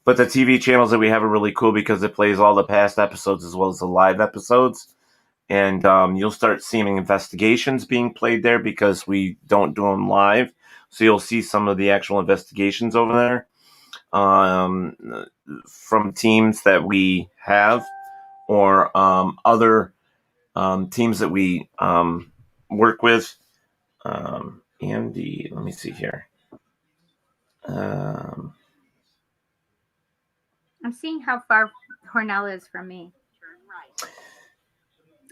But the TV channels that we have are really cool because it plays all the past episodes as well as the live episodes. And you'll start seeing investigations being played there because we don't do them live. So you'll see some of the actual investigations over there from teams that we have or other teams that we work with. Andy, let me see here. I'm seeing how far Hornell is from me.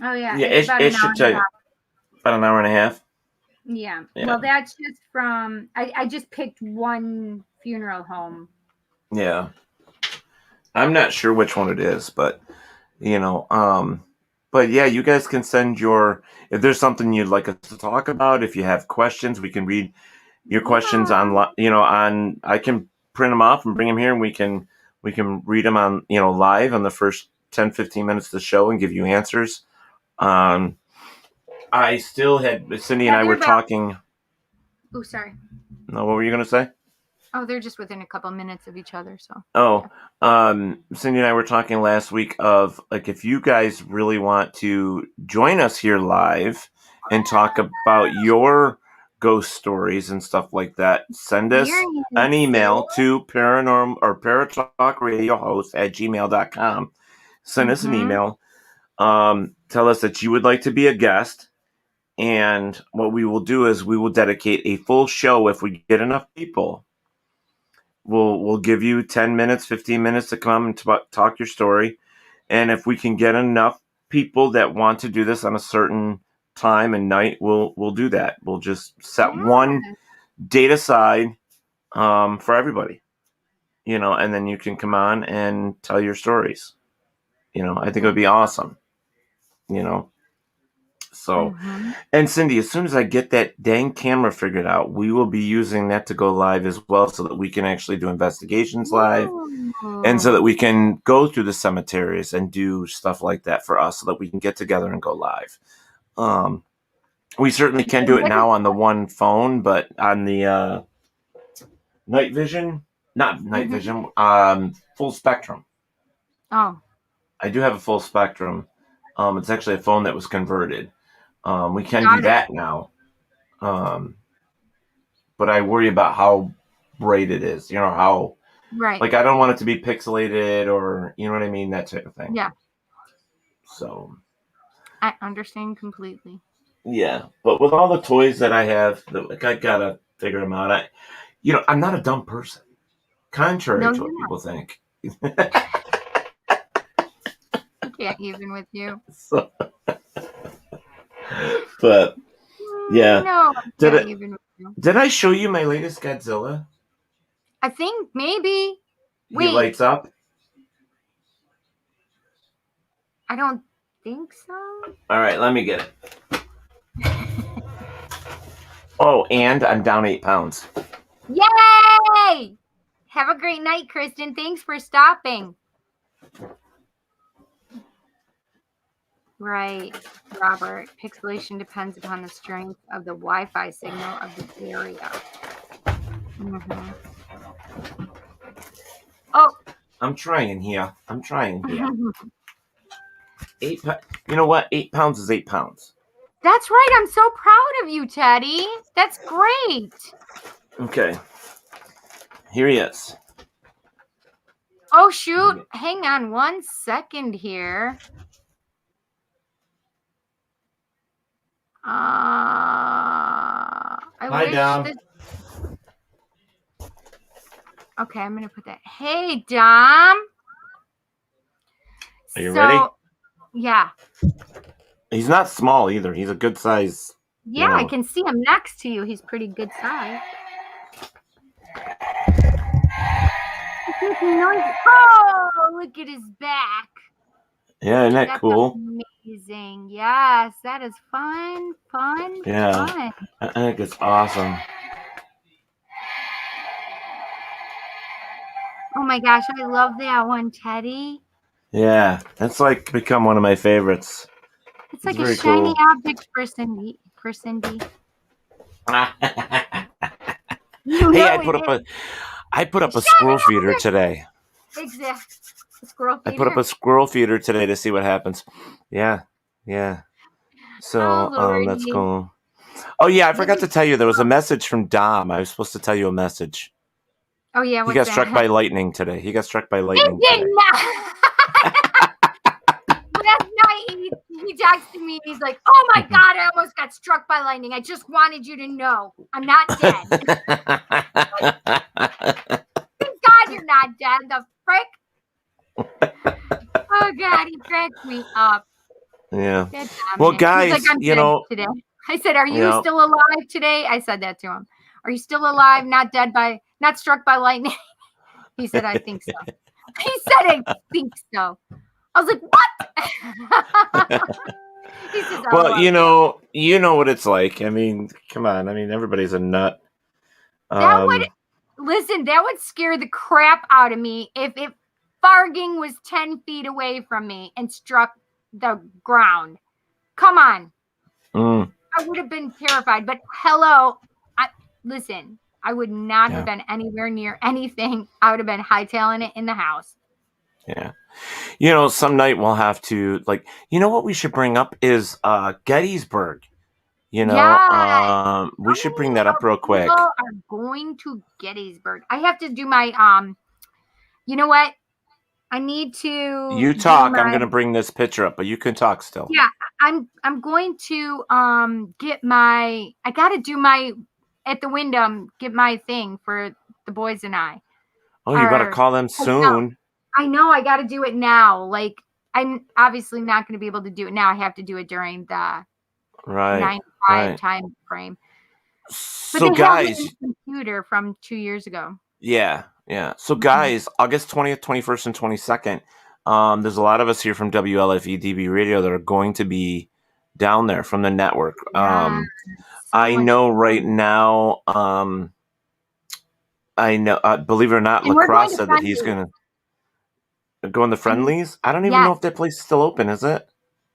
Oh yeah, it should tell you about an hour and a half. Yeah. Well, that's just from. I just picked one funeral home. Yeah, I'm not sure which one it is, but but yeah, you guys can send if there's something you'd like us to talk about. If you have questions, we can read your questions on. I can print them off and bring them here, and we can read them on live on the first 10-15 minutes of the show and give you answers. I still had Cindy and I were talking. Oh, sorry. No, what were you going to say? Oh, they're just within a couple minutes of each other. So. Cindy and I were talking last week of if you guys really want to join us here live and talk about your ghost stories and stuff like that, send us an email to paratalkradiohost@gmail.com. Send us an email. Tell us that you would like to be a guest. And what we will do is we will dedicate a full show if we get enough people. We'll give you 10 minutes, 15 minutes to come and talk your story. And if we can get enough people that want to do this on a certain time and night, we'll do that. We'll just set one date aside for everybody, and then you can come on and tell your stories. I think it would be awesome, So, and Cindy, as soon as I get that dang camera figured out, we will be using that to go live as well, so that we can actually do investigations live, and so that we can go through the cemeteries and do stuff like that for us, so that we can get together and go live. We certainly can do it now on the one phone, but on the night vision, not night vision, full spectrum. Oh. I do have a full spectrum. It's actually a phone that was converted. We can Got do it. that now. But I worry about how bright it is. You know, how, Right. like, I don't want it to be pixelated or, you know what I mean? That type of thing. Yeah. So. I understand completely. Yeah. But with all the toys that I have, like, I gotta figure them out. I'm not a dumb person. Contrary to what people think. I can't even with you. So, but yeah. No, I can't even with you. Did I show you my latest Godzilla? I think maybe. He Wait. lights up. I don't think so. All right, let me get it. Oh, and I'm down 8 pounds. Yay! Have a great night, Kristen. Thanks for stopping. Right, Robert. Pixelation depends upon the strength of the Wi-Fi signal of the area. Oh. I'm trying here. 8 You know what? 8 pounds is 8 pounds. That's right. I'm so proud of you, Teddy. That's great. Okay. Here he is. Oh, shoot. Hang on 1 second here. Hi, Dom. Okay, I'm going to put that. Hey, Dom. Are you ready? Yeah. He's not small either. He's a good size. Yeah, I can see him next to you. He's pretty good size. Oh, look at his back. Yeah, isn't that cool? Amazing. Yes, that is fun. Yeah. Fun. I think it's awesome. Oh my gosh, I love that one, Teddy. Yeah, that's like become one of my favorites. It's like very a shiny cool. object for Cindy. Hey, I put up a squirrel feeder today. Exactly. Squirrel feeder. I put up a squirrel feeder today to see what happens. Yeah. So, that's cool. Oh yeah, I forgot to tell you there was a message from Dom. I was supposed to tell you a message. Oh yeah, he got struck by lightning today. He got struck by lightning. He did not. Last night he texted me. He's like, "Oh my God, I almost got struck by lightning. I just wanted you to know I'm not dead." Thank God you're not dead. The frick. Oh God, he cracked me up. Yeah. Well, guys, like, I'm dead today. I said, "Are you still alive today?" I said that to him. "Are you still alive? Not struck by lightning?" He said, "I think so." He said, "I think so." I was like, "What?" He says, well, you know what it's like. I mean, come on. I mean, everybody's a nut. That would scare the crap out of me if Farging was 10 feet away from me and struck the ground. Come on. I would have been terrified. But hello, listen, I would not have been anywhere near anything. I would have been hightailing it in the house. Yeah. Some night we'll have to, what we should bring up is Gettysburg. We should bring that up real quick. People are going to Gettysburg. I have to do my, you know what? I need to. You talk. I'm going to bring this picture up, but you can talk still. Yeah, I'm going to get my. I got to do my at the Wyndham. Get my thing for the boys and I. Oh, you got to call them soon. I know. I got to do it now. Like, I'm obviously not going to be able to do it now. I have to do it during the 9 to 5 time frame. But So, guys, have a computer from 2 years ago. Yeah. So, guys, August 20th, 21st, and 22nd, there's a lot of us here from WLFE DB Radio that are going to be down there from the network. Yeah, so I much know fun. right now. I know. Believe it or not, And we're going Lacrosse to said that he's Friendly. going to go in the friendlies. I don't even know Yes, if that place is still open. Is it?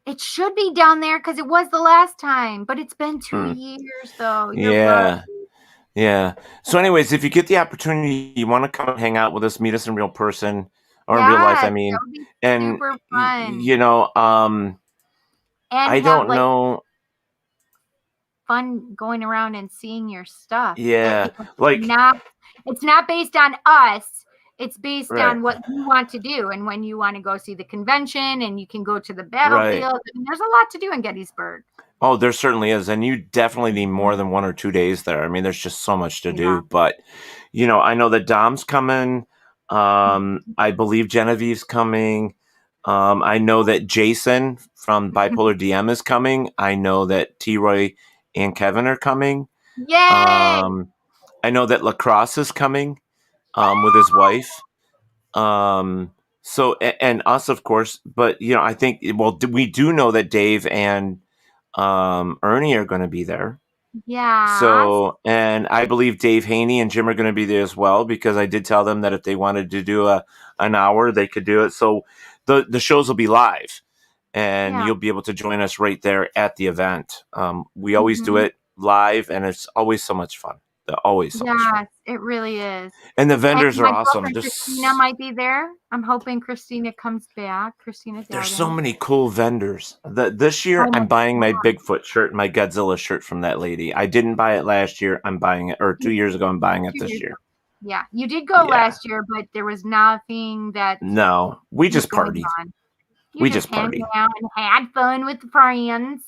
it should be down there because it was the last time, but it's been 2 Hmm. years though. You're right. Yeah. Yeah. So, anyways, if you get the opportunity, you want to come hang out with us, meet us in real person or in real life. I Yes, that mean, would be and super fun. And I have don't like know. fun going around and seeing your stuff. Yeah, It's like not based on us. It's based right, on what you want to do and when you want to go see the convention and you can go to the right. battlefield. I mean, there's a lot to do in Gettysburg. Oh, there certainly is, and you definitely need more than 1 or 2 days there. I mean, there's just so much to Yeah. do. But I know that Dom's coming. I believe Genevieve's coming. I know that Jason from Bipolar DM is coming. I know that T. Roy and Kevin are coming. Yay! I know that Lacrosse is coming with his wife. So and us, of course. But I think we do know that Dave and Ernie are going to be there. Yeah. So, and I believe Dave Haney and Jim are going to be there as well, because I did tell them that if they wanted to do an hour, they could do it. So the shows will be live, and Yeah. you'll be able to join us right there at the event. We always do it live, and it's always so much fun. They're always so much fun. Yes, it really is. And the vendors And are my awesome. girlfriend Christina might be there. I'm hoping Christina comes back. Christina There's Dowden. so many cool vendors. This year, I'm buying my Bigfoot shirt, my Godzilla shirt from that lady. I didn't buy it last year. I'm buying it, or 2 years ago. I'm buying it 2 this years year. ago. Yeah, you did go last year, but there was nothing that No, we was just going partied. on. We You just hung partied. out and had fun with the friends.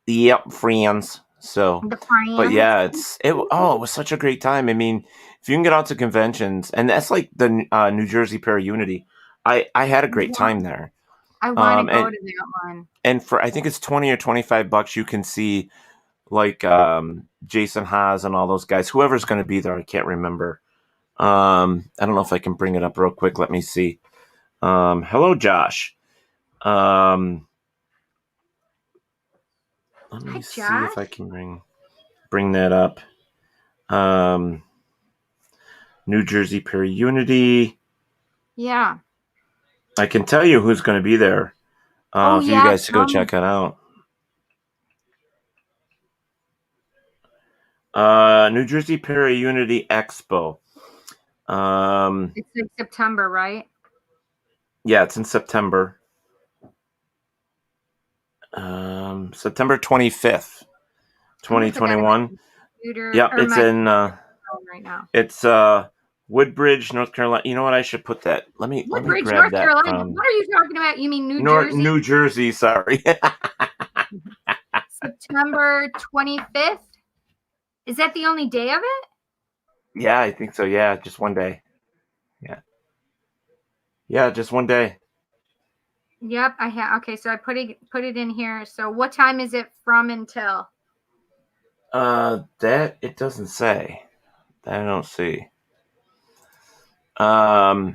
Yep, friends. So, The but friends. yeah, it was such a great time. I mean, if you can get out to conventions, and that's like the New Jersey Para Unity. I had a great time there. I want to go and to that one. and for I think it's $20 or $25, you can see like Jason Haas and all those guys. Whoever's going to be there, I can't remember. I don't know if I can bring it up real quick. Let me see. Hello, Josh. Let me see if I can bring that up. New Jersey Para Unity. Yeah. I can tell you who's going to be there. For you guys to go check it out. New Jersey Para Unity Expo. It's in September, right? Yeah, it's in September. September 25th, 2021. Yep, it's in right now. It's Woodbridge, North Carolina. You know what? I should put that. Let me Woodbridge, grab North that Carolina. from What are you talking about? You mean New Jersey? New Jersey, sorry. September 25th? Is that the only day of it? Yeah, I think so. Yeah, just one day. Yeah, just one day. Yep, I have. Okay, so I put it in here. So what time is it from until? That it doesn't say. That I don't see. But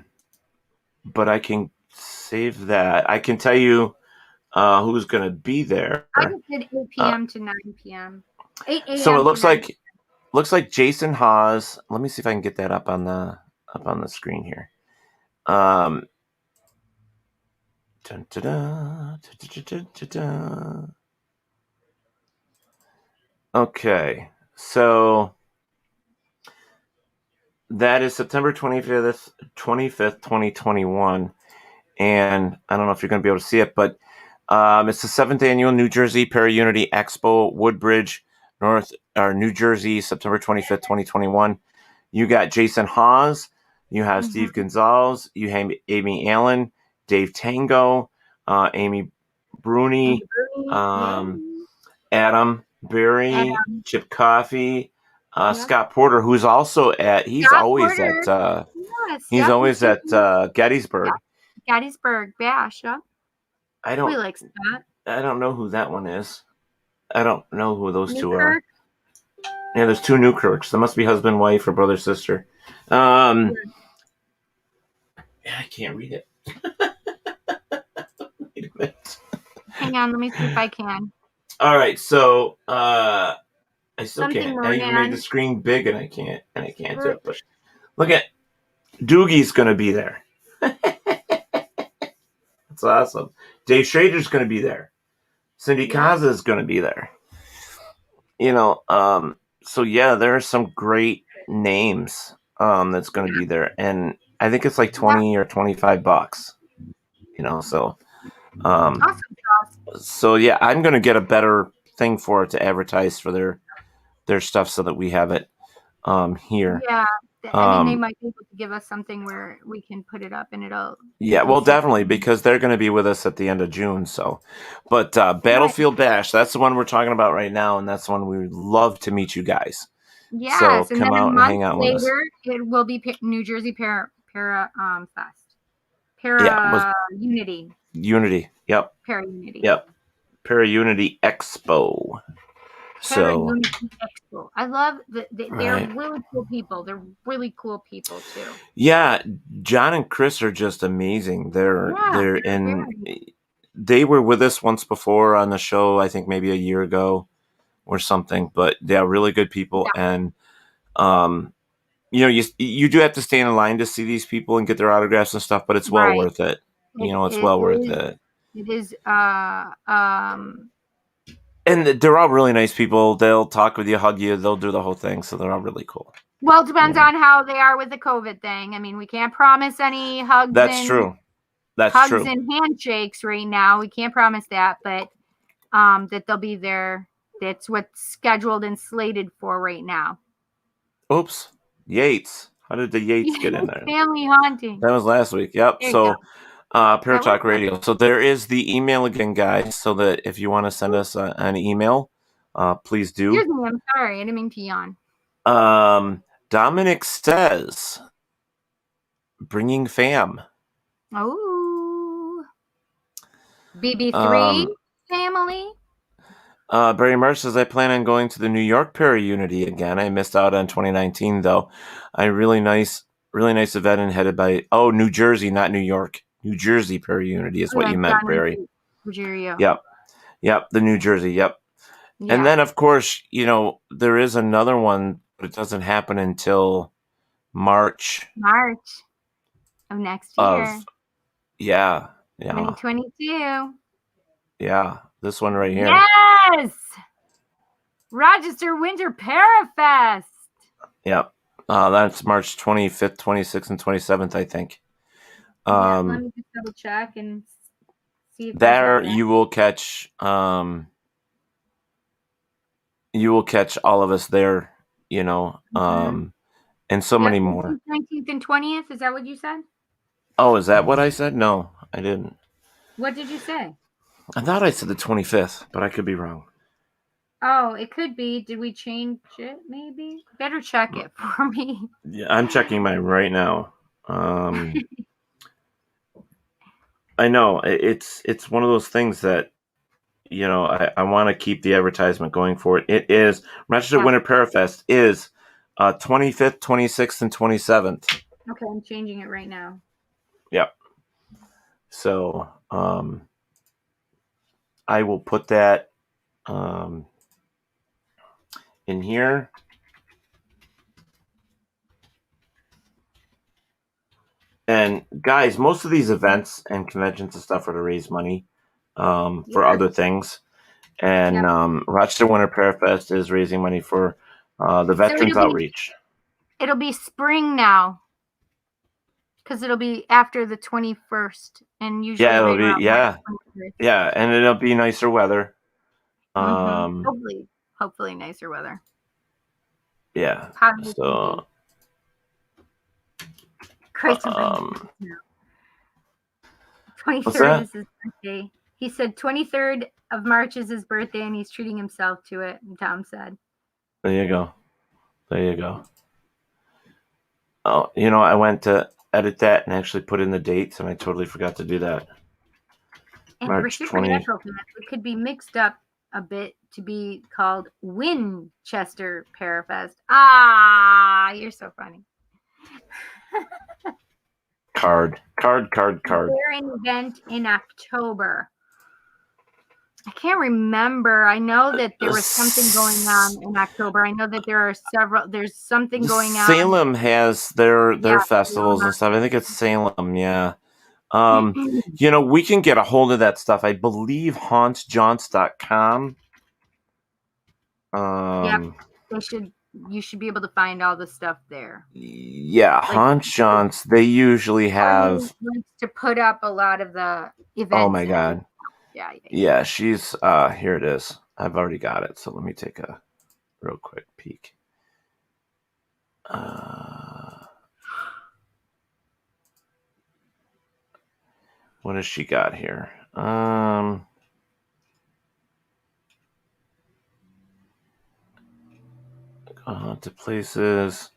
I can save that. I can tell you who's going to be there. I just did 8 p.m. to 9 p.m. 8 a.m. So it looks to 9 like Jason Haas. Let me see if I can get that up on the screen here. Dun, dun, dun, dun, dun, dun, dun. Okay, so that is September 25th, 2021. And I don't know if you're going to be able to see it, but it's the 7th annual New Jersey Para Unity Expo, Woodbridge, New Jersey, September 25th, 2021. You got Jason Haas, you have Steve Gonzalez, you have Amy Allen, Dave Tango, Amy Bruni, Adam Berry, Chip Coffey, Scott Porter, who's also he's always at Gettysburg. Gettysburg Bash. Yeah. We like Scott. I don't know who that one is. I don't know who those two are. Yeah, there's two Newkirks. There must be husband, wife, or brother, sister. Yeah, I can't read it. Wait a minute. Hang on, let me see if I can. All right, so I still Something can't. I even made Moran. the screen big, and I can't do it. But look at Doogie's going to be there. That's awesome. Dave Schrader's going to be there. Cindy Kaza is going to be there. So yeah, there are some great names that's going to be there, and I think it's like $20 or $25. So Awesome. so yeah, I'm going to get a better thing for it to advertise for their stuff so that we have it here. Yeah. I mean, they might be able to give us something where we can put it up and it'll. Yeah, well, definitely, because they're going to be with us at the end of June. So, but Battlefield Bash, that's the one we're talking about right now, and that's the one we would love to meet you guys. Yes, so and come then out a and month hang out with us. later, it will be New Jersey Fest. Unity. Unity, yep. Para Unity. Yep. Para Unity Expo. So Unity Expo. I love that they're Right. really cool people. They're really cool people too. yeah, John and Chris are just amazing. They were with us once before on the show, I think maybe a year ago or something, but they're really good people. And you do have to stand in line to see these people and get their autographs and stuff, but it's well worth it. It's well worth it. It is And they're all really nice people. They'll talk with you, hug you, they'll do the whole thing, so they're all really cool. well, it depends on how they are with the COVID thing. I mean, we can't promise any hugs. That's true. That's hugs true. and handshakes right now. We can't promise that, but that they'll be there. That's what's scheduled and slated for right now. Oops. Yates. How did the Yates get in there? Family haunting. That was last week. Yep. There you So, go. Paratalk Radio. So there is the email again, guys. So that if you want to send us an email, please do. Excuse me. I'm sorry. I didn't mean to yawn. Dominic says, bringing fam. Oh. BB3 family. Barry Marsh says, I plan on going to the New York Para Unity again. I missed out on 2019 though. Really nice event and headed by New Jersey, not New York. New Jersey Para Unity is what you meant, Barry. Yep, the New Jersey. Yep. Yeah. And then of course, there is another one, but it doesn't happen until March of next year. Yeah. 2022. Yeah, this one right here. Yes! Rochester Winter Parafest. Yep. That's March 25th, 26th, and 27th, I think. Let me just double check and see if there you will catch all of us there, and so many more. 19th and 20th, is that what you said? Oh, is that what I said? No, I didn't. What did you say? I thought I said the 25th, but I could be wrong. Oh, it could be. Did we change it? Maybe. Better check it for me. Yeah, I'm checking mine right now. I know it's one of those things that I want to keep the advertisement going for it. It is Rochester Winter Parafest is 25th, 26th, and 27th. Okay, I'm changing it right now. Yep. So I will put that in here. And guys, most of these events and conventions and stuff are to raise money for other things. And Rochester Winter Parafest is raising money for the Veterans Outreach. It'll be spring now. Because it'll be after the 21st. And usually it'll be, and it'll be nicer weather. Hopefully nicer weather. Yeah. So Christ, 23rd is his birthday. He said 23rd of March is his birthday, and he's treating himself to it. And Tom said, There you go. Oh, I went to edit that and actually put in the dates, and I totally forgot to do that. And March 20. It could be mixed up a bit to be called Winchester Parafest. Ah, you're so funny. Card. They're an event in October. I can't remember. I know that there was something going on in October. I know that there's something going on. Salem has their Yeah, festivals and stuff. I think it's Salem, yeah. We can get a hold of that stuff. I believe hauntjaunts.com. Yep. You should be able to find all the stuff there. Yeah, Haunt Jaunts, they usually have to put up a lot of the events. Oh my god. Yeah, she's here it is. I've already got it. So let me take a real quick peek. What has she got here? To places,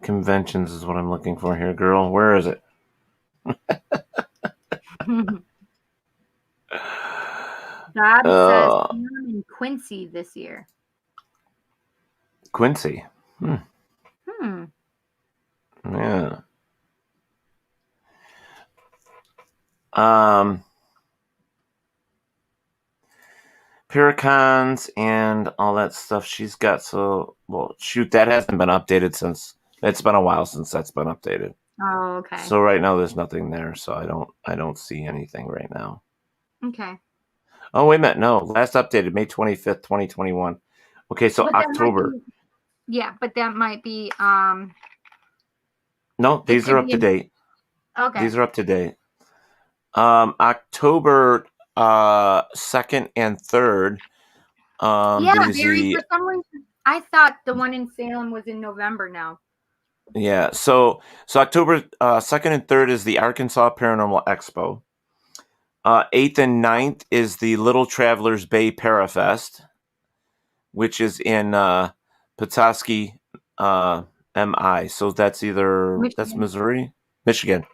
conventions is what I'm looking for here, girl. Where is it? Bob says in Quincy this year. Quincy. Yeah. Paracons and all that stuff she's got. So, well, shoot, that hasn't been updated since. It's been a while since that's been updated. Oh, okay. So right now there's nothing there. So I don't see anything right now. Okay. Oh, wait a minute. No, last updated May 25th, 2021. Okay, so October. But that might be. No, these are up to date. Okay. These are up to date. October 2nd and 3rd. Barry, for some reason, I thought the one in Salem was in November now. Yeah, so October 2nd and 3rd is the Arkansas Paranormal Expo. 8th and 9th is the Little Travelers Bay Parafest, which is in Petoskey, MI. So that's that's Missouri, Michigan.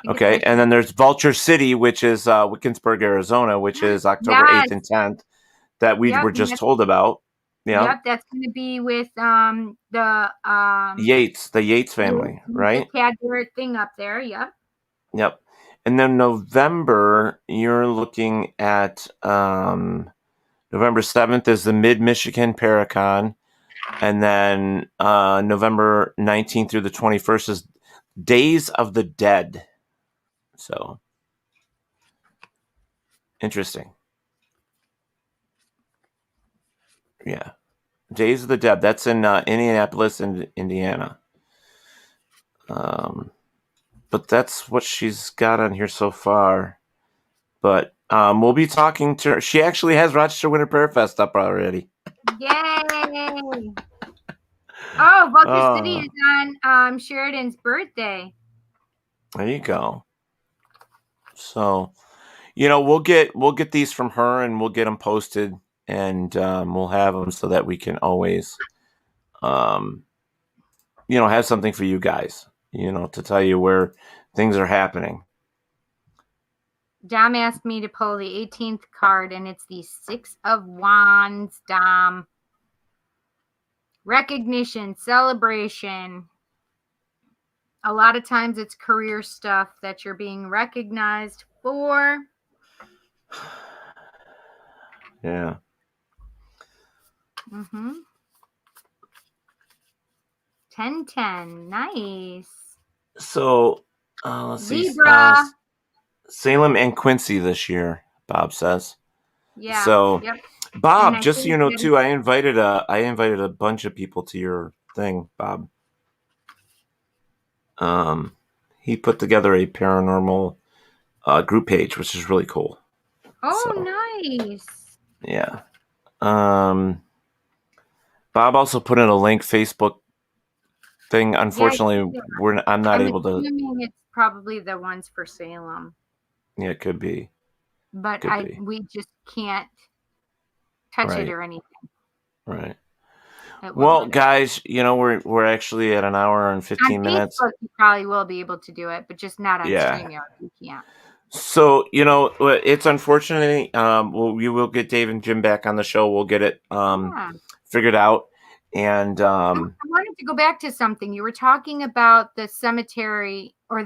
Okay, and then there's Vulture City, which is Wickensburg, Arizona, which is October 8th and 10th that we were just told about. Yeah. Yep, that's going to be with the Yates family, right? The Cadbury thing up there. Yep. Yep. And then November, you're looking at November 7th is the Mid-Michigan Paracon. And then November 19th through the 21st is Days of the Dead. So, interesting. Yeah. Days of the Dead. That's in Indianapolis and Indiana. But that's what she's got on here so far. But we'll be talking to her. She actually has Rochester Winter Parafest up already. Yay! Oh, Vulture City is on Sheridan's birthday. There you go. So, we'll get these from her and we'll get them posted and we'll have them so that we can always, have something for you guys, to tell you where things are happening. Dom asked me to pull the 18th card, and it's the 6 of Wands, Dom. Recognition, celebration. A lot of times it's career stuff that you're being recognized for. Yeah. 10-10. Nice. So, let's see. Libra. Salem and Quincy this year, Bob says. Yeah. So, yep. Bob, just so you know, too, I invited a bunch of people to your thing, Bob. He put together a paranormal group page, which is really cool. Oh, nice. Yeah. Bob also put in a link Facebook thing. Unfortunately, I'm not able to. It's probably the ones for Salem. Yeah, it could be. But we just can't touch it or anything. Right. Well, guys, we're actually at an hour and 15 minutes. Facebook, you probably will be able to do it, but just not on StreamYard. You can't. So, it's unfortunate. We will get Dave and Jim back on the show. We'll get it figured out. And I wanted to go back to something. You were talking about the cemetery or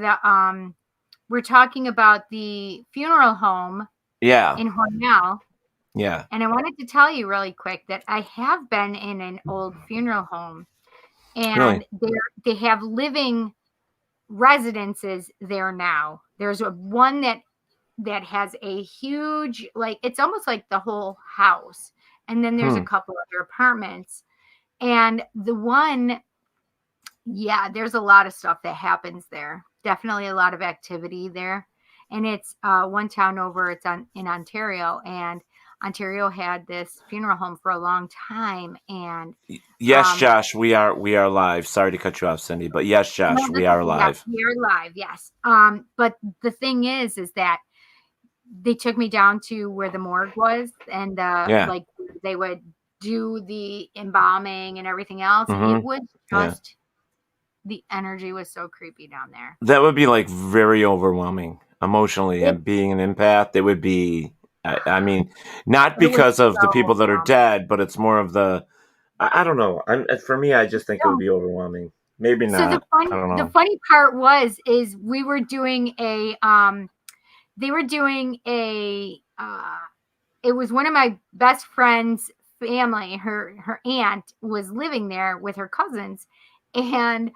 we're talking about the funeral home in Hornell. Yeah. And I wanted to tell you really quick that I have been in an old funeral home, and they have living residences there now. There's one that has a huge, like, it's almost like the whole house. And then there's a couple other apartments. And the one, yeah, there's a lot of stuff that happens there. Definitely a lot of activity there. And it's one town over, it's in Ontario. And Ontario had this funeral home for a long time. And Yes, Josh, we are live. Sorry to cut you off, Cindy, but yes, Josh, no, we are live. Yeah, we are live, yes. But the thing is that they took me down to where the morgue was, and like they would do the embalming and everything else. Mhm. It was just the energy was so creepy down there. That would be like very overwhelming emotionally, and being an empath, it would be. I mean, not because of the people that are dead, but it's more of the. I don't know. For me, I just think it would be overwhelming. Maybe not. So I don't know. the funny part is we were doing a they were doing a it was one of my best friend's family. Her aunt was living there with her cousins, and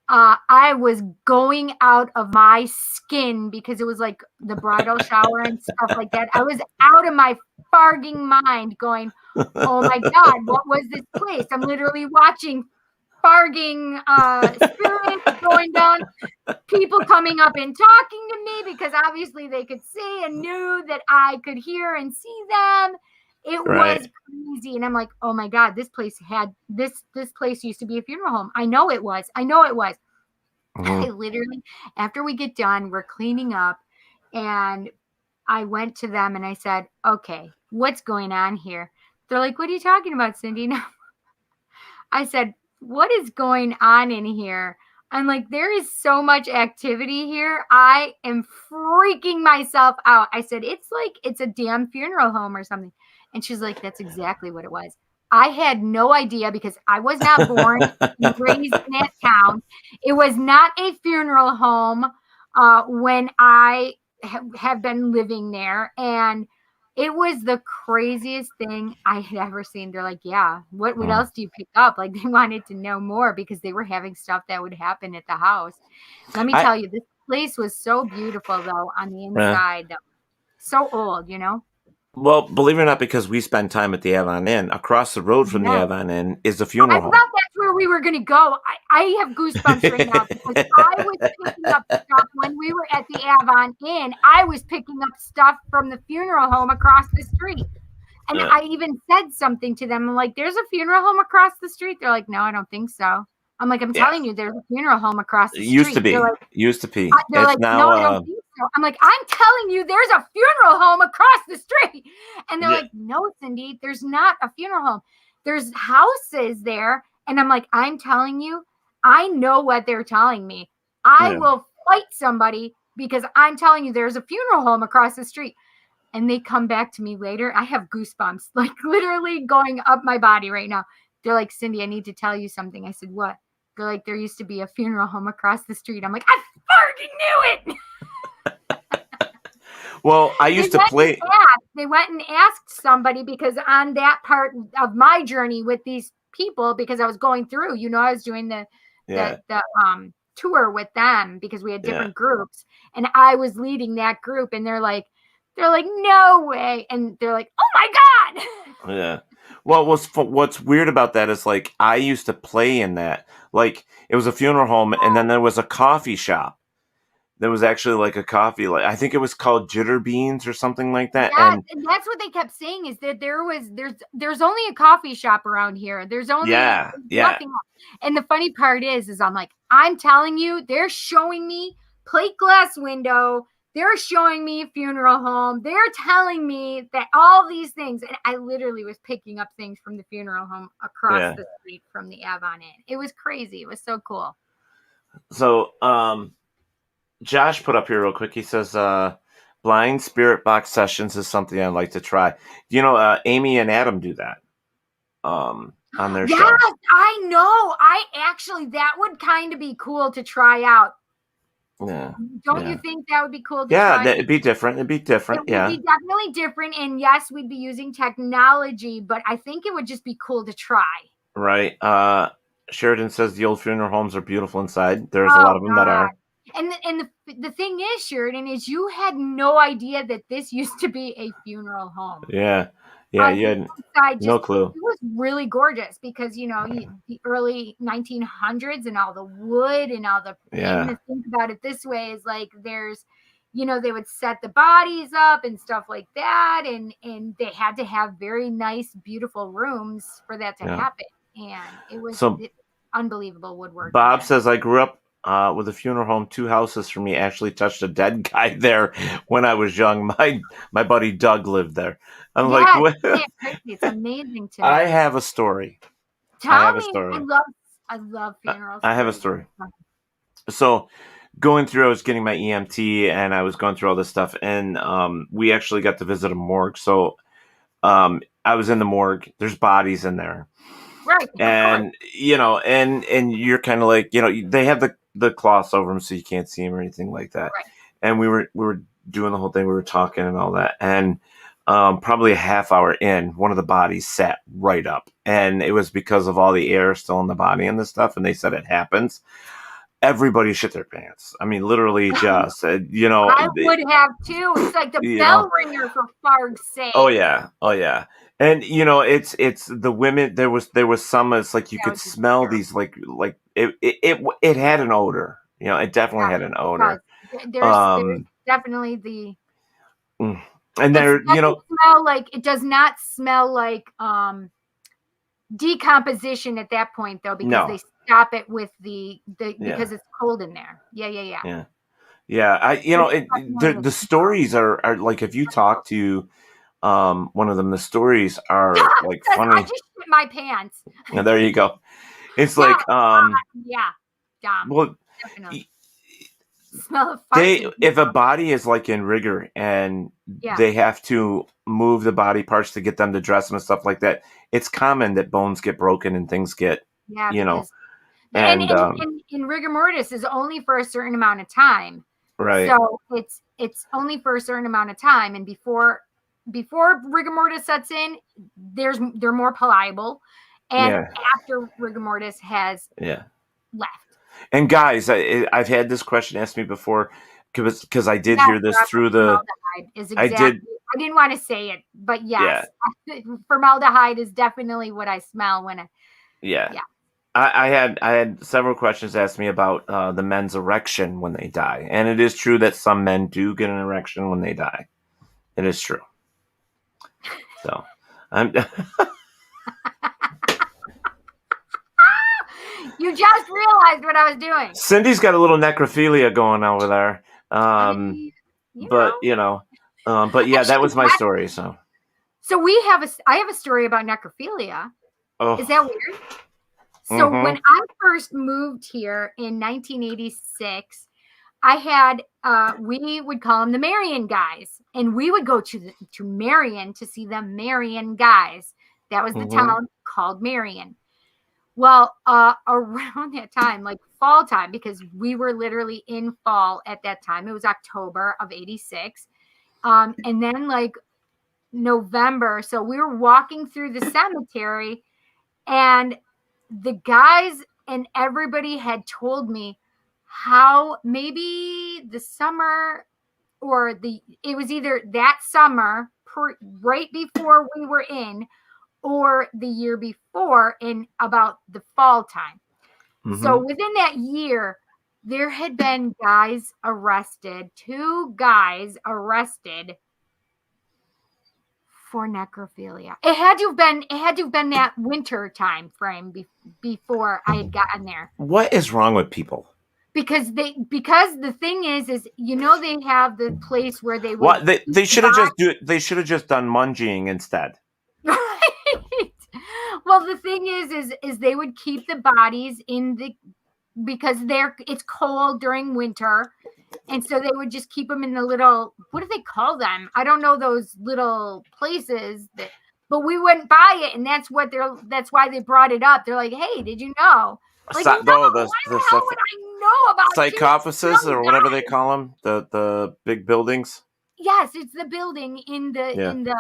I was going out of my skin because it was like the bridal shower and stuff like that. I was out of my farging mind going, oh my God, what was this place? I'm literally watching farging spirits going down, people coming up and talking to me because obviously they could see and knew that I could hear and see them. It was crazy. And I'm like, oh my God, this place used to be a funeral home. I know it was. I literally, after we get done, we're cleaning up, and I went to them and I said, okay, what's going on here? They're like, what are you talking about, Cindy? I said, what is going on in here? I'm like, there is so much activity here. I am freaking myself out. I said, it's like it's a damn funeral home or something. And she's like, that's exactly what it was. I had no idea because I was not born and raised in that town. It was not a funeral home when I have been living there. And it was the craziest thing I had ever seen. They're like, yeah, what else do you pick up? Like, they wanted to know more because they were having stuff that would happen at the house. Let me tell you, this place was so beautiful, though, on the inside. So old, you know? Well, believe it or not, because we spend time at the Avon Inn, across the road from the Avon Inn is the funeral home. I thought that's where we were going to go. I have goosebumps right now because I was picking up stuff when we were at the Avon Inn. I was picking up stuff from the funeral home across the street. And I even said something to them. I'm like, there's a funeral home across the street. They're like, no, I don't think so. I'm like, I'm telling you, there's a funeral home across the street. Used to be. They're like, They're like, now, no, I don't think so. I'm like, I'm telling you, there's a funeral home across the street. And they're like, no, Cindy, there's not a funeral home. There's houses there. And I'm like, I'm telling you, I know what they're telling me. I will fight somebody because I'm telling you, there's a funeral home across the street. And they come back to me later. I have goosebumps, like literally going up my body right now. They're like, Cindy, I need to tell you something. I said, what? They're like, there used to be a funeral home across the street. I'm like, I fucking knew it. Well, I used to play. They went and asked somebody because on that part of my journey with these people, because I was going through, you know, I was doing the tour with them because we had different groups, and I was leading that group, and they're like, no way, and they're like, oh my God. Yeah. Well, what's weird about that is, like, I used to play in that. Like, it was a funeral home, and then there was a coffee shop. There was actually like a coffee, like I think it was called Jitter Beans or something like that. Yeah, and that's what they kept saying is that there's only a coffee shop around here. There's only nothing else. And the funny part is I'm like, I'm telling you, they're showing me plate glass window. They're showing me a funeral home. They're telling me that all these things. And I literally was picking up things from the funeral home across the street from the Avon Inn. It was crazy. It was so cool. So, Josh put up here real quick. He says, blind spirit box sessions is something I'd like to try. You know, Amy and Adam do that on their show. Yes, I know. That would kind of be cool to try out. Yeah. Don't you think that would be cool to Yeah, try? it'd be different. It'd be different. It would be definitely different. And yes, we'd be using technology, but I think it would just be cool to try. Right. Sheridan says the old funeral homes are beautiful inside. There's a lot of them that are. And the thing is, Sheridan, is you had no idea that this used to be a funeral home. Yeah. Yeah, you had no clue. It was really gorgeous because, the early 1900s and all the wood and all the... Yeah. And to think about it this way is like there's, they would set the bodies up and stuff like that. And they had to have very nice, beautiful rooms for that to happen. And it was unbelievable woodwork. Bob says, I grew up with a funeral home. 2 houses from me actually touched a dead guy there when I was young. My buddy Doug lived there. I'm like, what? It's amazing to me. I have a story. Tell me. I love funerals. I have a story. So going through, I was getting my EMT and I was going through all this stuff. And we actually got to visit a morgue. So I was in the morgue. There's bodies in there. Right. And, and you're kind of like, they have the cloths over them so you can't see them or anything like that. Right. And we were doing the whole thing. We were talking and all that. And probably a half hour in, one of the bodies sat right up. And it was because of all the air still in the body and this stuff. And they said it happens. Everybody shit their pants. I mean, literally just, I would have too. It's like the bell ringer for far's sake. Oh, yeah. Oh, yeah. And it's the women. There was some. It's like you could smell these like it had an odor. It definitely had an odor. There's definitely the. And there, smell like it does not smell like decomposition at that point though, because they stop it with because it's cold in there. Yeah. The stories are like if you talk to. One of them, the stories are like funny. I just shit my pants. Yeah, there you go. It's like, Dom. Well, definitely. Smell of fire. If a body is like in rigor and they have to move the body parts to get them to dress them and stuff like that, it's common that bones get broken and things get, and rigor mortis is only for a certain amount of time. Right. So it's only for a certain amount of time, and before rigor mortis sets in, they're more pliable, and after rigor mortis has left. And guys, I've had this question asked me before because I did hear this through the. I didn't want to say it, but yes, formaldehyde is definitely what I smell when I. Yeah. I had several questions asked me about the men's erection when they die, and it is true that some men do get an erection when they die. It is true. So, You just realized what I was doing. Cindy's got a little necrophilia going over there. But that was my story. So I have a story about necrophilia. Oh. Is that weird? So when I first moved here in 1986, I had we would call them the Marion guys, and we would go to Marion to see the Marion guys. That was the town called Marion. Well, around that time, like fall time, because we were literally in fall at that time. It was October of 86. And then like November. So we were walking through the cemetery, and the guys and everybody had told me how maybe the summer or it was either that summer right before we were in, or the year before in about the fall time. So within that year, there had been 2 guys arrested for necrophilia. It had to have been that winter time frame before I had gotten there. What is wrong with people? Because the thing is they have the place where they would. Well, they should have just done munging instead. Well, the thing is they would keep the bodies because it's cold during winter, and so they would just keep them in the little, what do they call them? I don't know, those little places but we wouldn't buy it, and that's why they brought it up. They're like, hey, did you know? Like, How would I know about sarcophagus or whatever they call them, the big buildings. Yes, it's the building in the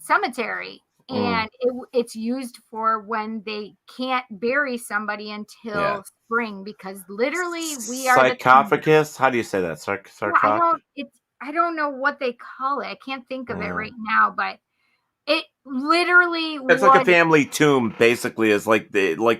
cemetery, and it's used for when they can't bury somebody until spring, because literally we are sarcophagus. How do you say that? Sarcophagus. I don't know what they call it. I can't think of it right now, but it literally it's like a family tomb. Basically, is like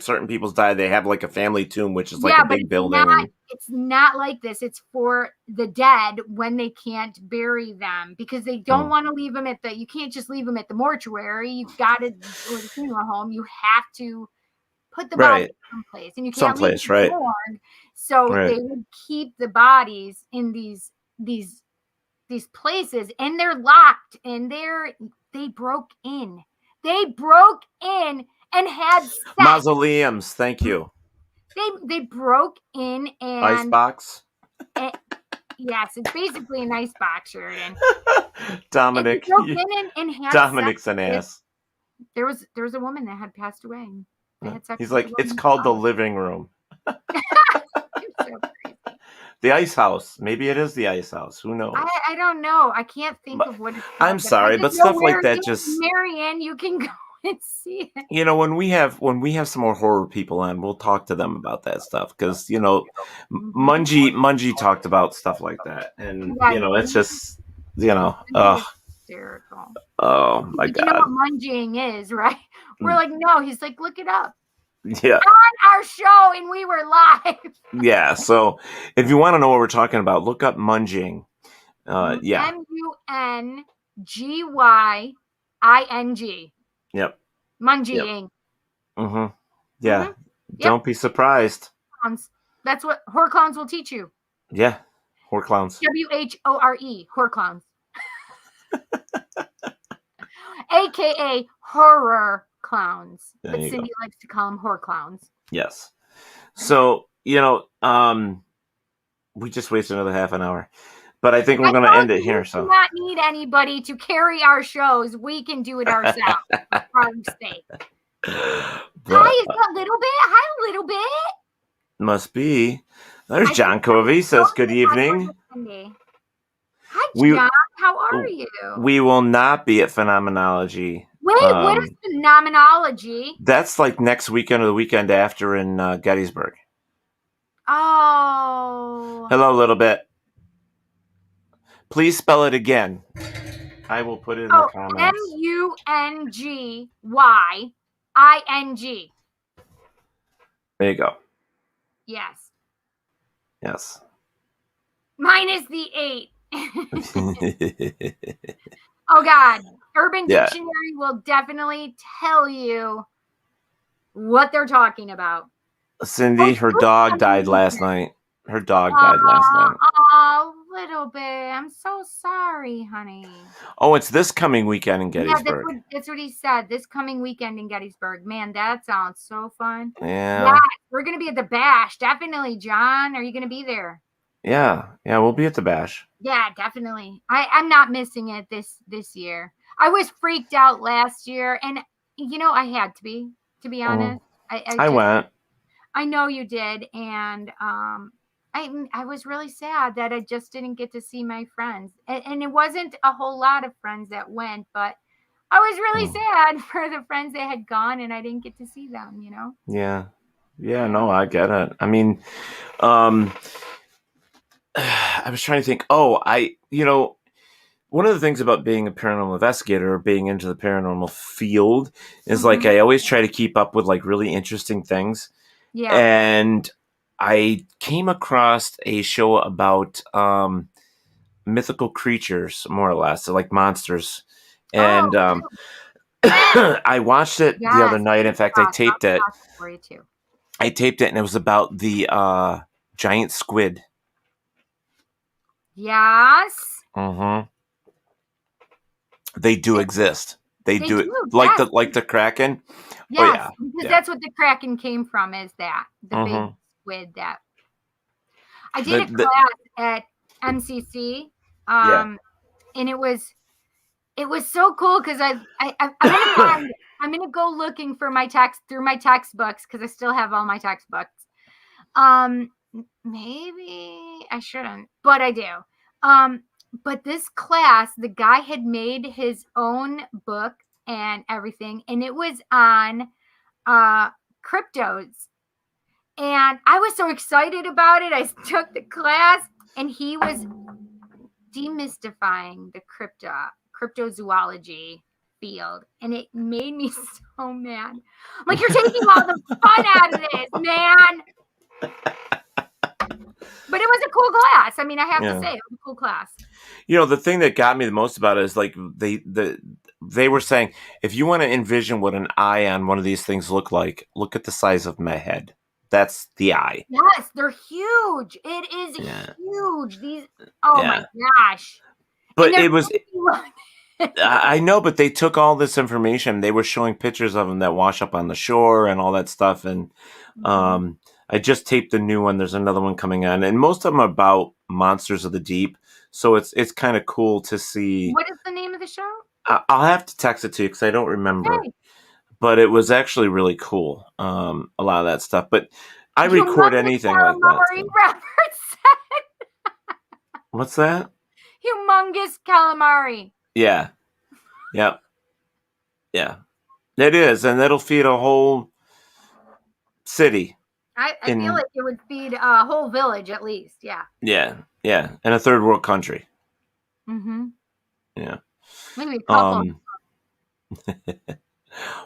certain people's die. They have like a family tomb, which is like a big building. It's not like this. It's for the dead when they can't bury them, because they don't want to leave them you can't just leave them at the mortuary. You've got to go to the funeral home. You have to put the body someplace, and you can't leave it in the morgue. So they would keep the bodies in these places, and they're locked, and they broke in and had sex. Mausoleums. Thank you. They broke in and icebox. Yes, it's basically an icebox, Sheridan. Dominic. Broke in and had Dominic's sex. an ass. There was a woman that had passed away. They had sex. He's like, it's called the living room. The ice house. Maybe it is the ice house. Who knows? I don't know. I can't think of what it's called. I'm sorry, but stuff like that just. Marianne, you can go and see it. You know, when we have some more horror people on, we'll talk to them about that stuff, because Mungie talked about stuff like that, and it's just hysterical. Oh my God! You know what munging is, right? We're like, no. He's like, look it up. Yeah. On our show, and we were live. Yeah. So if you want to know what we're talking about, look up munging. Yeah. MUNGYING. Yep. Munging. Yep. Mm-hmm. Yeah. Mm-hmm. Don't be surprised. That's what horror clowns will teach you. Yeah. Horror clowns. WHORE. Horror clowns. AKA horror clowns. But Cindy likes to call them horror clowns. Yes. So, we just wasted another half an hour. But I think we're going to end it here. So we do not need anybody to carry our shows. We can do it ourselves. For our sake. Hi, is that Little Bit? Hi, Little Bit. Must be. There's John Covey. Says good evening. Hi, John. How are you? We will not be at Phenomenology. Wait, what is Phenomenology? That's like next weekend or the weekend after in Gettysburg. Oh. Hello, Little Bit. Please spell it again. I will put it in the comments. MUNGYING. There you go. Yes. Yes. Minus the 8. Oh God. Urban Dictionary will definitely tell you what they're talking about. Cindy, her dog died last night. Her dog died last night. Oh, Little Bit. I'm so sorry, honey. Oh, it's this coming weekend in Gettysburg. Yeah, that's what he said. This coming weekend in Gettysburg. Man, that sounds so fun. Yeah. We're going to be at the Bash. Definitely, John. Are you going to be there? Yeah, we'll be at the Bash. Yeah, definitely. I'm not missing it this year. I was freaked out last year, and I had to be honest. I went. I know you did, and I was really sad that I just didn't get to see my friends, and it wasn't a whole lot of friends that went, but I was really sad for the friends that had gone, and I didn't get to see them. Yeah, no, I get it. I mean, I was trying to think. One of the things about being a paranormal investigator or being into the paranormal field is like I always try to keep up with like really interesting things. Yeah. And I came across a show about mythical creatures, more or less, so like monsters. And I watched it the other night. In fact, I taped it. For you too. I taped it, and it was about the giant squid. Yes. Mm-hmm. They do exist. They do it like the Kraken. Yes, because that's what the Kraken came from. Is that the big squid that I did a class at MCC, and it was so cool because I'm gonna go looking for my textbooks because I still have all my textbooks. Maybe I shouldn't, but I do. But this class, the guy had made his own book and everything, and it was on cryptos. And I was so excited about it. I took the class, and he was demystifying the cryptozoology field, and it made me so mad. I'm like, you're taking all the fun out of this, man. But it was a cool class. I mean, I have to say, it was a cool class. You know, the thing that got me the most about it is like they were saying, if you want to envision what an eye on one of these things look like, look at the size of my head. That's the eye. Yes, they're huge. It is huge. These, my gosh. But it was, I know, but they took all this information. They were showing pictures of them that wash up on the shore and all that stuff. And I just taped the new one. There's another one coming on. And most of them are about monsters of the deep. So it's kind of cool to see. What is the name of the show? I'll have to text it to you because I don't remember. Okay. But it was actually really cool. A lot of that stuff. But I record anything like that. What's that? Humongous calamari. Yeah. Yep. Yeah. It is. And that'll feed a whole city. I feel like it would feed a whole village at least. Yeah. Yeah. Yeah. In a third world country. Mm-hmm. Yeah. Maybe a couple.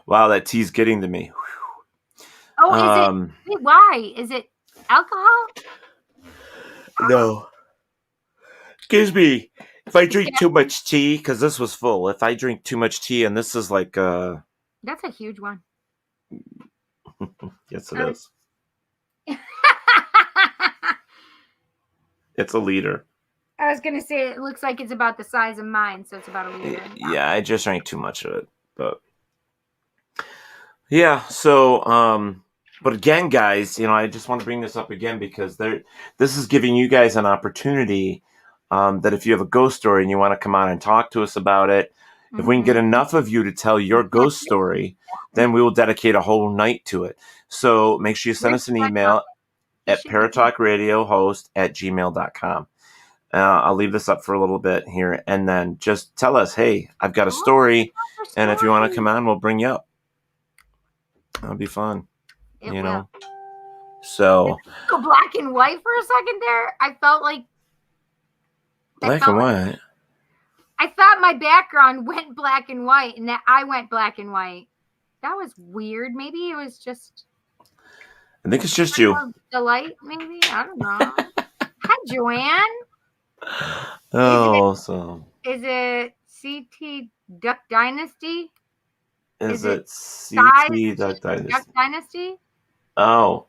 Wow, that tea's getting to me. Oh, is it? Why? Is it alcohol? No. Excuse me. If I drink too much tea, because this was full. If I drink too much tea, and this is like That's a huge one. Yes, it is. It's a liter. I was gonna say it looks like it's about the size of mine, so it's about a liter. Yeah, I just drank too much of it, but yeah. So, but again, guys, I just want to bring this up again because this is giving you guys an opportunity. That if you have a ghost story and you want to come on and talk to us about it, if we can get enough of you to tell your ghost story, then we will dedicate a whole night to it. So make sure you send us an email at paratalkradiohost@gmail.com. I'll leave this up for a little bit here, and then just tell us, hey, I've got a story, and if you want to come on, we'll bring you up. That'll be fun. Know. So go black and white for a second there. I felt like black and white. I thought my background went black and white, and that I went black and white. That was weird. Maybe it was just. I think it's just you. The light, maybe. I don't know. Hi, Joanne. Is it CT Duck Dynasty? Is it CT Duck Dynasty? Duck Dynasty? Oh,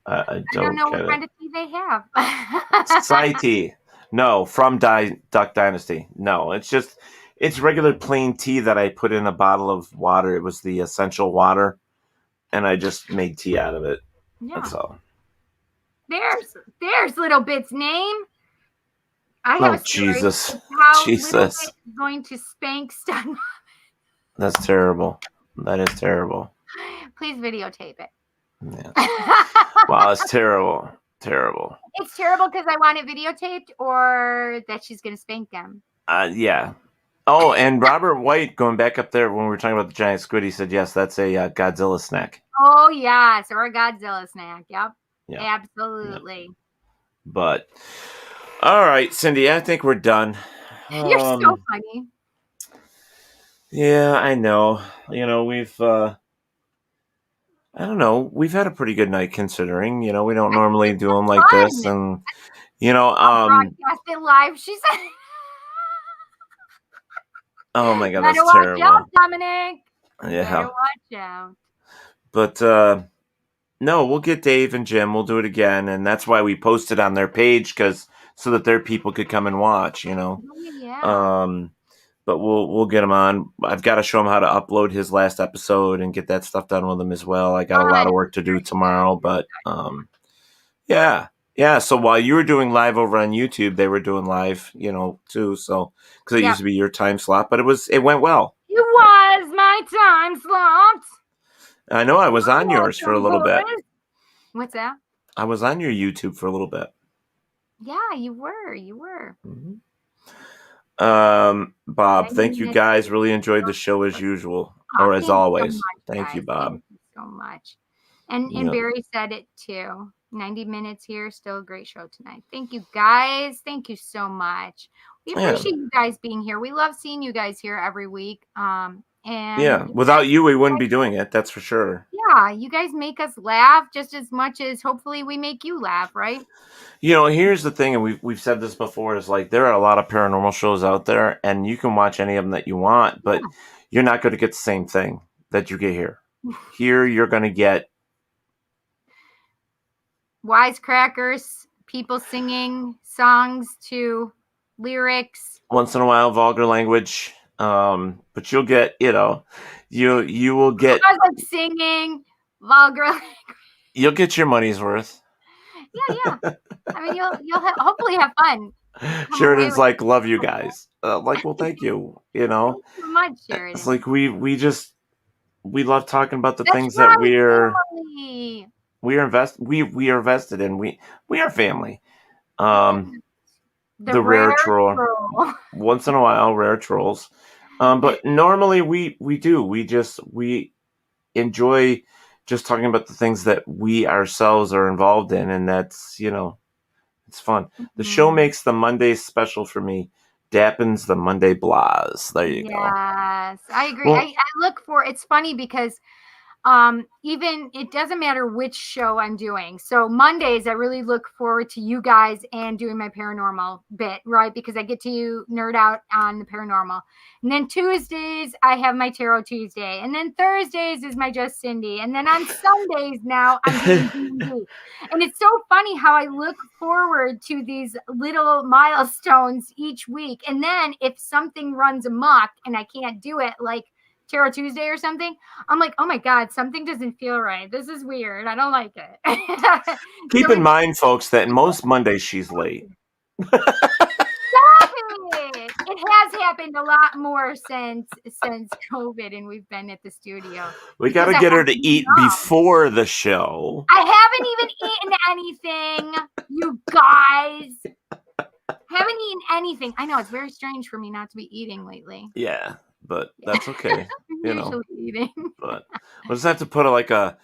I don't know what kind of tea they have. CT. No, from Duck Dynasty. No, it's regular plain tea that I put in a bottle of water. It was the essential water, and I just made tea out of it. Yeah. That's all. There's Little Bit's name. I have a story Jesus. How Jesus. Little Bit is going to spank Stun. That's terrible. That is terrible. Please videotape it. Yeah. Wow, it's terrible. Terrible. It's terrible because I want it videotaped, or that she's going to spank them. Yeah. Oh, and Robert White, going back up there when we were talking about the giant squid, he said, yes, that's a Godzilla snack. Oh, yes, or a Godzilla snack. Yep. Yeah. Absolutely. Yep. But, all right, Cindy, I think we're done. You're so funny. Yeah, I know. We've... I don't know. We've had a pretty good night considering, we don't normally do them like this. And, broadcasted live, she said. Oh my God, that's terrible. Watch out, Dominic. Yeah. Better watch out. But, no, we'll get Dave and Jim. We'll do it again. And that's why we posted on their page so that their people could come and watch, Oh, yeah. But we'll get him on. I've got to show him how to upload his last episode and get that stuff done with him as well. I got a lot of work to do tomorrow, but yeah. So while you were doing live over on YouTube, they were doing live, too. So because it used to be your time slot, but it went well. It was my time slot. I know I was on yours for a little bit. What's that? I was on your YouTube for a little bit. Yeah, you were. Mm-hmm. Bob, thank you guys. Really enjoyed the show as usual, or as always. So much, thank you, Bob. Thank you so much. And Barry said it too. 90 minutes here, still a great show tonight. Thank you guys. Thank you so much. We appreciate you guys being here. We love seeing you guys here every week. And without you, we wouldn't be doing it. That's for sure. Yeah, you guys make us laugh just as much as hopefully we make you laugh, right? Here's the thing, and we've said this before, is like there are a lot of paranormal shows out there, and you can watch any of them that you want, but you're not going to get the same thing that you get here. Here, you're going to get wisecrackers, people singing songs to lyrics. Once in a while, vulgar language. But you'll get, you will get. I was like singing vulgar language. You'll get your money's worth. Yeah. I mean, you'll hopefully have fun. Sheridan's like, love you guys. Well, thank you. Thank you so much, Sheridan. It's like we love talking about the things that we are invested in. We are family. The rare troll. Once in a while, rare trolls. But normally we enjoy just talking about the things that we ourselves are involved in, and that's, it's fun. The show makes the Mondays special for me, dappens the Monday blahs. There you go. Yes, I agree. Well, I look for, it's funny because even it doesn't matter which show I'm doing. So Mondays, I really look forward to you guys and doing my paranormal bit, right? Because I get to nerd out on the paranormal. And then Tuesdays, I have my Tarot Tuesday. And then Thursdays is my Just Cindy. And then on Sundays now, I'm doing D&D. And it's so funny how I look forward to these little milestones each week. And then if something runs amok and I can't do it, like Tarot Tuesday or something, I'm like, oh my God, something doesn't feel right. This is weird. I don't like it. Keep in mind, folks, that most Mondays she's late. Stop it! It has happened a lot more since COVID, and we've been at the studio. We got to get her to eat before the show. I haven't even eaten anything, you guys. Haven't eaten anything. I know it's very strange for me not to be eating lately. Yeah. But that's okay, Eating. But we'll just have to put a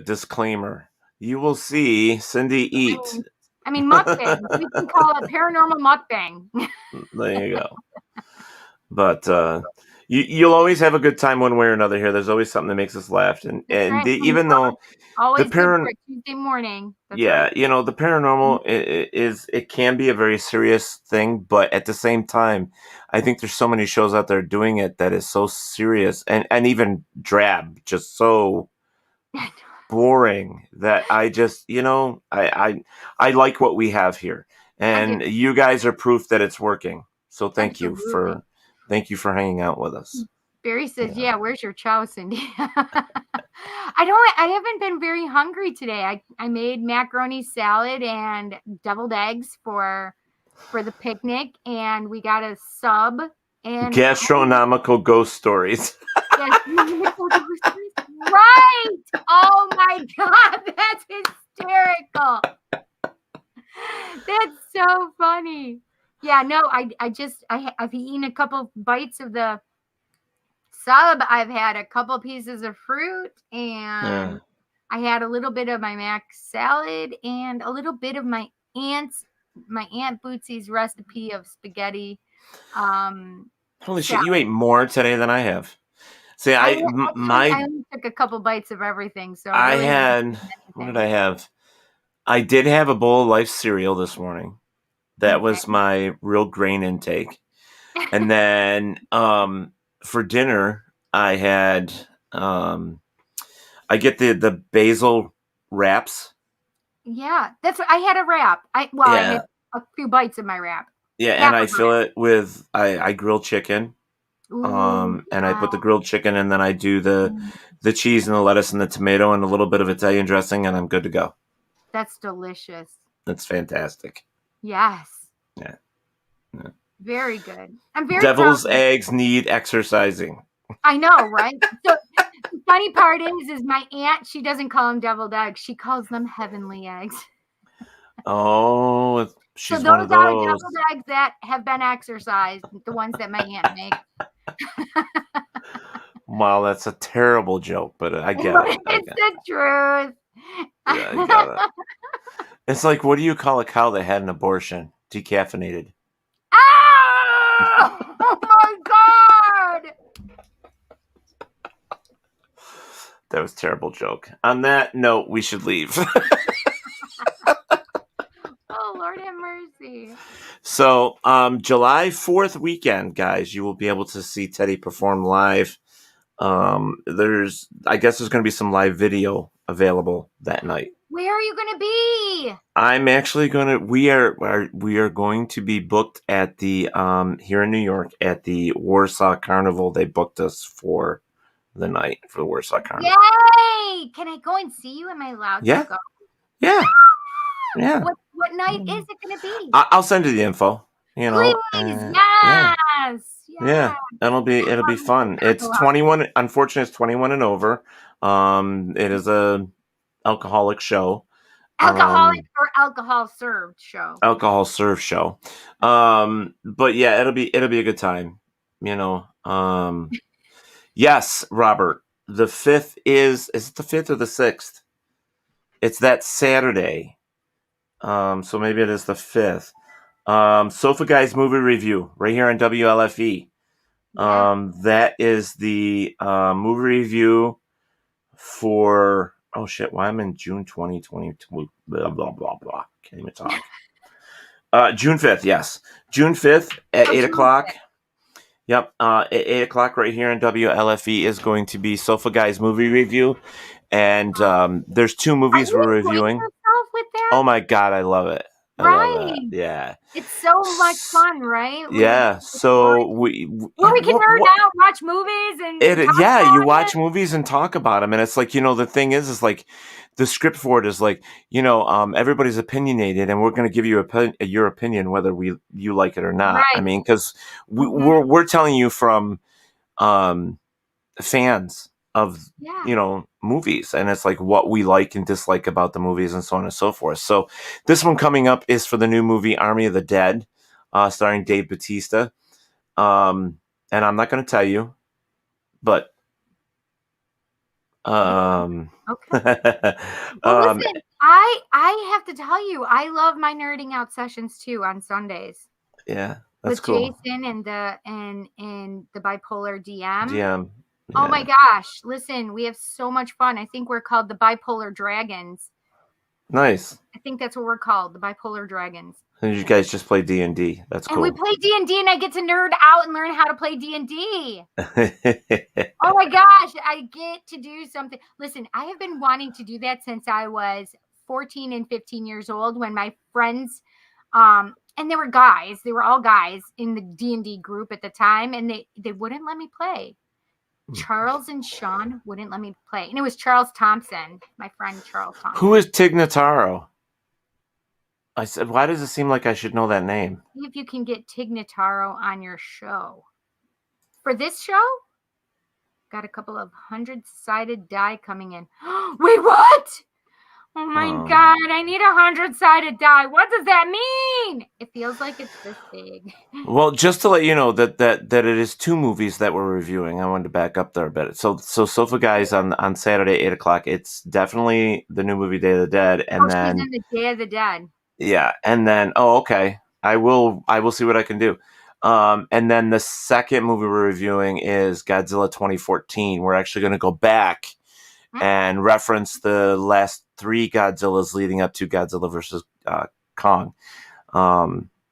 disclaimer. You will see Cindy eat. I mean mukbang. We can call it paranormal mukbang. There you go. But you'll always have a good time one way or another here. There's always something that makes us laugh, and even though always Tuesday morning. That's right. The paranormal it can be a very serious thing, but at the same time, I think there's so many shows out there doing it that is so serious and even drab, just so boring that I just, I like what we have here, and you guys are proof that it's working. So thank you for hanging out with us. Barry says, yeah, where's your chow, Cindy? I haven't been very hungry today. I made macaroni salad and deviled eggs for the picnic, and we got a sub and gastronomical ghost stories. Right. Oh my God, that's hysterical. That's so funny. Yeah, no, I've eaten a couple bites of the sub. I've had a couple pieces of fruit, and I had a little bit of my mac salad and a little bit of my Aunt Bootsy's recipe of spaghetti. Holy shit, you ate more today than I have. See, I only took a couple bites of everything. So I had, what did I have? I did have a bowl of Life cereal this morning. That was my real grain intake. And then for dinner, I had I get the basil wraps. Yeah, that's what I had a wrap. I had a few bites of my wrap. Yeah, and I fill it with I grill chicken. And I put the grilled chicken, and then I do the cheese and the lettuce and the tomato and a little bit of Italian dressing, and I'm good to go. That's delicious. That's fantastic. Yes. Yeah. Very good. I'm very Devil's eggs need exercising. I know, right? So funny part is my aunt, she doesn't call them deviled eggs. She calls them heavenly eggs. Oh, she's so one of those are those. deviled eggs that have been exercised, the ones that my aunt makes. Wow, that's a terrible joke, but I get it. It's the truth. Yeah, I got it. It's like, what do you call a cow that had an abortion? Decaffeinated. Oh my God! That was a terrible joke. On that note, we should leave. Oh, Lord have mercy. So, July 4th weekend, guys, you will be able to see Teddy perform live. I guess there's going to be some live video available that night. Where are you going to be? I'm actually we are going to be booked at the, here in New York at the Warsaw Carnival. They booked us for the night for the Warsaw Carnival. Yay! Can I go and see you? Am I allowed Yeah. to go? Yeah. Yeah. What night is it going to be? I'll send you the info. You know, Please, yes. Yeah, it'll be fun. It's 21. Unfortunately, it's 21 and over. It is a alcoholic show. Alcoholic or alcohol served show. Alcohol served show. But yeah, it'll be a good time. You know. Yes, Robert. The 5th is it the 5th or the 6th? It's that Saturday. So maybe it is the 5th. Sofa Guys movie review right here on WLFE. That is the movie review for why I'm in June 2022. Blah blah blah blah. Can't even talk. June 5th, yes. June 5th at 8 o'clock. Yep. At 8 o'clock right here on WLFE is going to be Sofa Guys movie review. And there's 2 movies we're reviewing. With that? Oh my God, I love it. Right. Yeah. It's so much fun, right? Yeah. So we can nerd out, watch movies, and you watch movies and talk about them, and it's like, you know, the thing is like the script for it is like, you know, everybody's opinionated, and we're going to give you your opinion whether you like it or not. Right. I mean, because we're telling you from fans of you know, movies, and it's like what we like and dislike about the movies and so on and so forth. So this one coming up is for the new movie Army of the Dead, starring Dave Bautista. And I'm not going to tell you, but okay. Well, listen, I have to tell you, I love my nerding out sessions too on Sundays. Yeah, that's with cool. Jason and the bipolar DM. Yeah. Oh my gosh! Listen, we have so much fun. I think we're called the Bipolar Dragons. Nice. I think that's what we're called, the Bipolar Dragons. And you guys just play D&D. That's cool. And we play D&D, and I get to nerd out and learn how to play D&D. Oh my gosh, I get to do something. Listen, I have been wanting to do that since I was 14 and 15 years old, when my friends, and they were guys, they were all guys in the D&D group at the time, and they wouldn't let me play. Charles and Sean wouldn't let me play. And it was Charles Thompson, my friend Charles Thompson. Who is Tig Notaro? I said, why does it seem like I should know that name? See if you can get Tig Notaro on your show. For this show, got a couple of 100-sided die coming in. Wait, what? Oh my God, I need a 100-sided die. What does that mean? It feels like it's this big. Well, just to let you know that it is 2 movies that we're reviewing. I wanted to back up there a bit. So Sofa Guys on Saturday, 8 o'clock. It's definitely the new movie Day of the Dead. And then she's in the Day of the Dead. Yeah. And then, okay. I will see what I can do. And then the second movie we're reviewing is Godzilla 2014. We're actually going to go back and reference the last 3 Godzillas leading up to Godzilla versus Kong.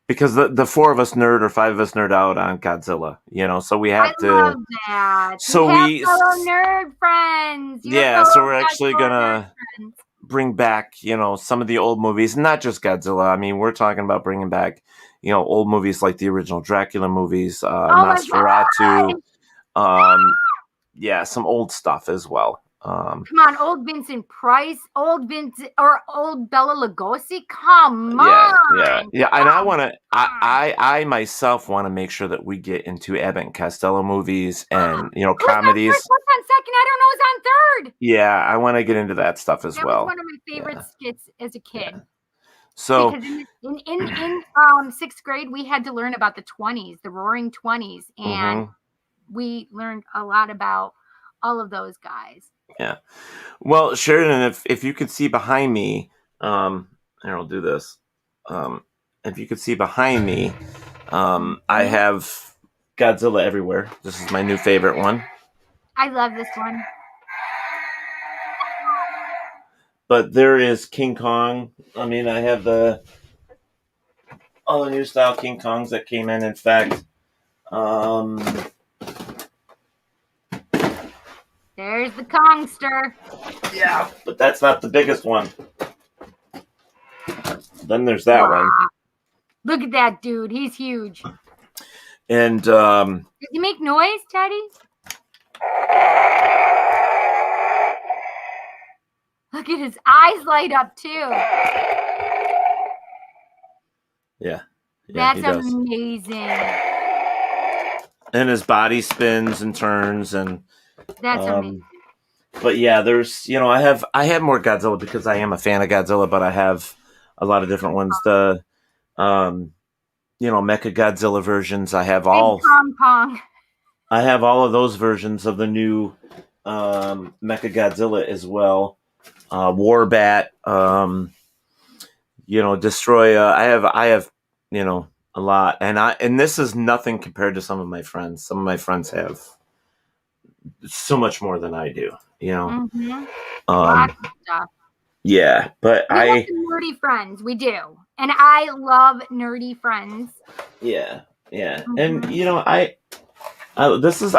Because the 4 of us nerd or 5 of us nerd out on Godzilla, you know, so we have to. I love that. So we have fellow nerd friends. So we're actually gonna bring back, you know, some of the old movies, not just Godzilla. I mean, we're talking about bringing back, you know, old movies like the original Dracula movies, Nosferatu. Yeah, some old stuff as well. Come on, old Vincent Price, old Bela Lugosi. Come Yeah, on. yeah. And I myself want to make sure that we get into Abbott and Costello movies and, Who's on comedies. first? What's on second? I don't know who's on third. Yeah, I want to get into that stuff as That well. was one of my favorite skits as a kid. So, because in sixth grade, we had to learn about the 20s, the Roaring 20s, and we learned a lot about all of those guys. yeah. Well, Sheridan, if you could see behind me, and I'll do this. If you could see behind me, I have Godzilla everywhere. This is my new favorite one. I love this one. But there is King Kong. I mean, I have all the new style King Kongs that came in. In fact, there's the Kongster. Yeah, but that's not the biggest one. Then there's that one. Look at that dude. He's huge. And does he make noise, Teddy? Look at his eyes light up too. Yeah, that's amazing. And his body spins and turns, and that's amazing. But yeah, there's I have more Godzilla because I am a fan of Godzilla, but I have a lot of different ones. The Mecha Godzilla versions. I have all. Pong Pong. I have all of those versions of the new Mecha Godzilla as well. Warbat, Destroya. I have a lot, and this is nothing compared to some of my friends. Some of my friends have so much more than I do. Lots of stuff. Yeah, but we have some nerdy friends. We do, and I love nerdy friends. Yeah, and I